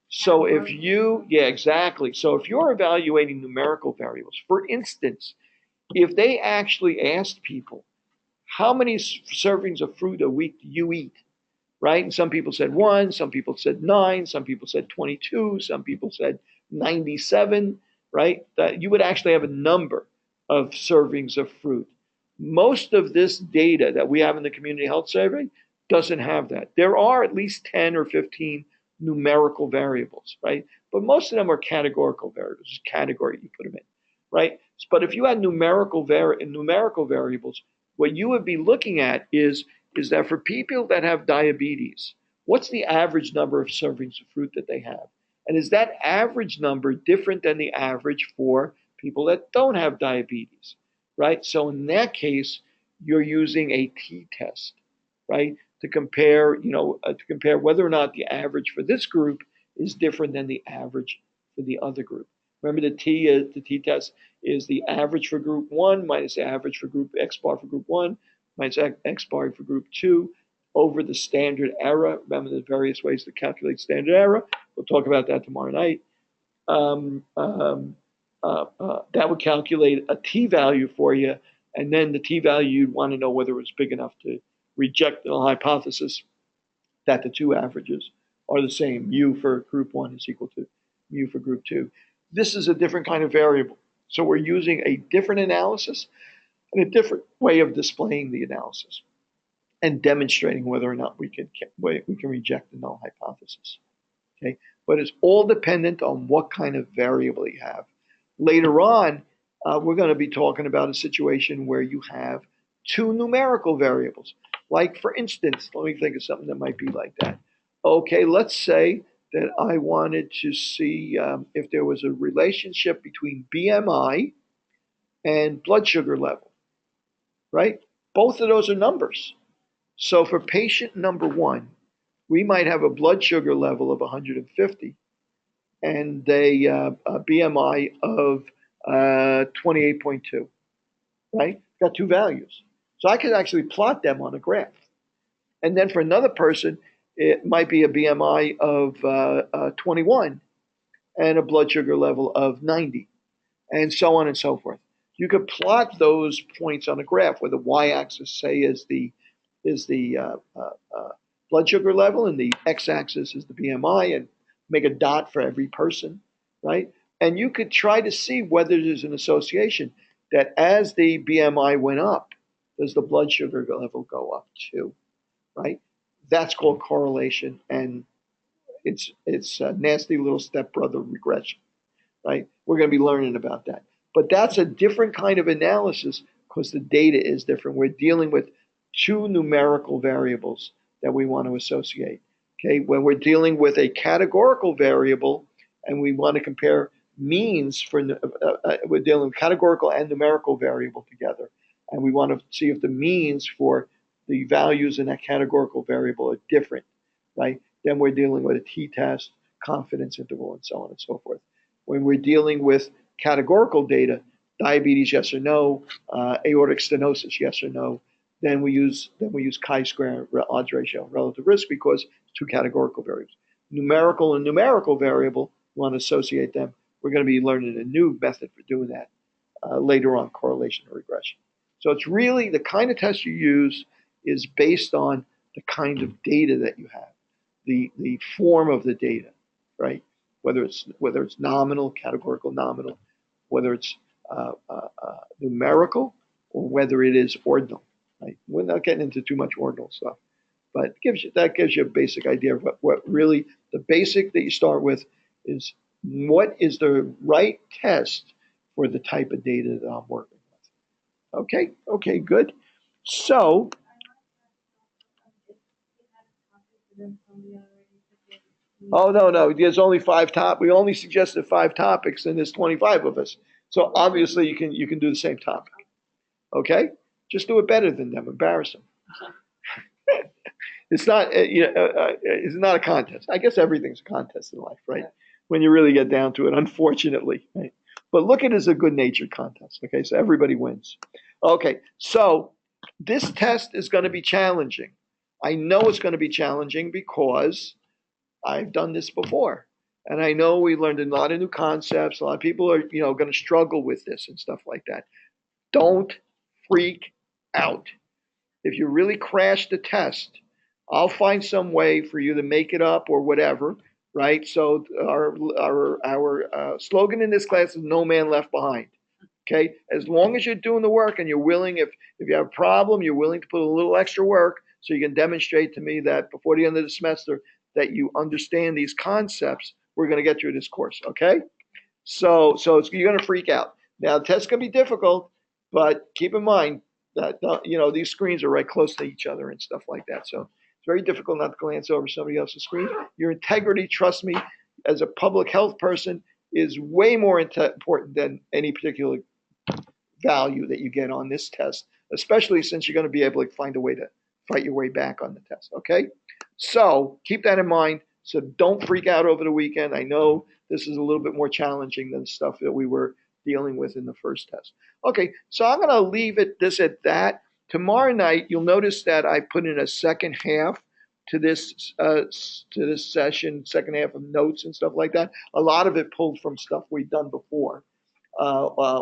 So if you, yeah, exactly. So if you're evaluating numerical variables, for instance, if they actually asked people, how many servings of fruit a week do you eat? Right? And some people said one, some people said nine, some people said 22, some people said 97, right? That you would actually have a number of servings of fruit. Most of this data that we have in the community health survey doesn't have that. There are at least 10 or 15 numerical variables, right? But most of them are categorical variables, category you put them in, right? But if you had numerical variables, what you would be looking at is that for people that have diabetes, what's the average number of servings of fruit that they have? And is that average number different than the average for people that don't have diabetes, right? So in that case, you're using a t-test, right? To compare, to compare whether or not the average for this group is different than the average for the other group. Remember the t-test is the average for group one minus the average for group X bar for group one minus X bar for group two over the standard error. Remember the various ways to calculate standard error. We'll talk about that tomorrow night. That would calculate a t-value for you, and then the t-value you'd want to know whether it was big enough to reject the hypothesis that the two averages are the same. Mu for group one is equal to mu for group two. This is a different kind of variable. So we're using a different analysis and a different way of displaying the analysis and demonstrating whether or not we can reject the null hypothesis. Okay, but it's all dependent on what kind of variable you have. Later on, we're going to be talking about a situation where you have two numerical variables. Like, for instance, let me think of something that might be like that. Okay, let's say that I wanted to see if there was a relationship between BMI and blood sugar level, right? Both of those are numbers. So for patient number one, we might have a blood sugar level of 150 and a BMI of 28.2, right? Got two values. So I could actually plot them on a graph. And then for another person, it might be a BMI of 21 and a blood sugar level of 90, and so on and so forth. You could plot those points on a graph where the y-axis, say, is the blood sugar level, and the x-axis is the BMI, and make a dot for every person, right? And you could try to see whether there's an association that as the BMI went up, does the blood sugar level go up too, right? That's called correlation, and it's a nasty little stepbrother regression, right? We're going to be learning about that. But that's a different kind of analysis because the data is different. We're dealing with two numerical variables that we want to associate. Okay, when we're dealing with a categorical variable and we want to compare means for, we're dealing with categorical and numerical variable together, and we want to see if the means for the values in that categorical variable are different, right? Then we're dealing with a t-test, confidence interval, and so on and so forth. When we're dealing with categorical data, diabetes, yes or no, aortic stenosis, yes or no, then we use chi-square odds ratio, relative risk, because it's two categorical variables. Numerical and numerical variable, we want to associate them. We're going to be learning a new method for doing that later on, correlation or regression. So it's really the kind of test you use is based on the kind of data that you have, the form of the data, right? Whether it's nominal, categorical, nominal, whether it's numerical, or whether it is ordinal. Right? We're not getting into too much ordinal stuff, but that gives you a basic idea of what really the basic that you start with is what is the right test for the type of data that I'm working with. Okay, good. So, oh no, there's only 5 topics. We only suggested 5 topics, and there's 25 of us. So obviously you can do the same topic. Okay, just do it better than them. Embarrass them. It's not it's not a contest. I guess everything's a contest in life, right? When you really get down to it, unfortunately. Right? But look at it as a good-natured contest. Okay, so everybody wins. Okay, so this test is going to be challenging. I know it's going to be challenging because I've done this before. And I know we learned a lot of new concepts. A lot of people are, going to struggle with this and stuff like that. Don't freak out. If you really crash the test, I'll find some way for you to make it up or whatever, right? So our slogan in this class is "No man left behind." Okay, as long as you're doing the work and you're willing, if you have a problem, you're willing to put a little extra work, so you can demonstrate to me that before the end of the semester that you understand these concepts. We're going to get through this course. Okay. So you're going to freak out. Now, the test's going to be difficult, but keep in mind that these screens are right close to each other and stuff like that. So it's very difficult not to glance over somebody else's screen. Your integrity, trust me, as a public health person, is way more important than any particular value that you get on this test, especially since you're going to be able to find a way to fight your way back on the test. Okay, so keep that in mind. So don't freak out over the weekend. I know this is a little bit more challenging than stuff that we were dealing with in the first test. Okay, so I'm going to leave this at that. Tomorrow night, you'll notice that I put in a second half to this session, second half of notes and stuff like that. A lot of it pulled from stuff we've done before,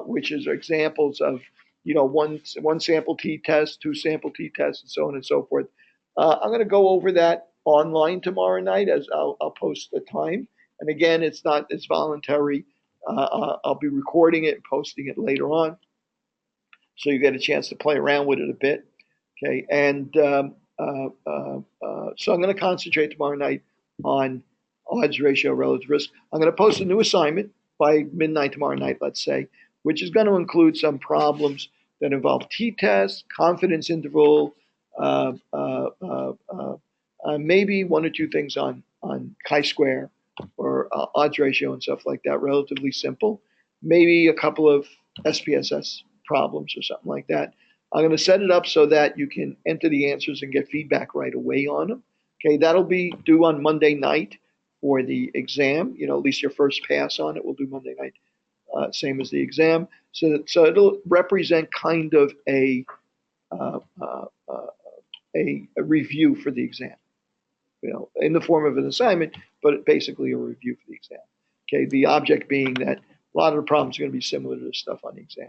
which is examples of one sample t-test, two sample t-tests, and so on and so forth. I'm going to go over that online tomorrow night as I'll post the time. And again, it's voluntary. I'll be recording it and posting it later on, so you get a chance to play around with it a bit. Okay, and so I'm going to concentrate tomorrow night on odds ratio relative risk. I'm going to post a new assignment by midnight tomorrow night, let's say, which is going to include some problems that involve t-test, confidence interval, maybe one or two things on chi-square or odds ratio and stuff like that, relatively simple. Maybe a couple of SPSS problems or something like that. I'm going to set it up so that you can enter the answers and get feedback right away on them. Okay, that'll be due on Monday night for the exam. At least your first pass on it will do Monday night, same as the exam. So it'll represent kind of a review for the exam, in the form of an assignment, but basically a review for the exam. Okay, the object being that a lot of the problems are going to be similar to the stuff on the exam.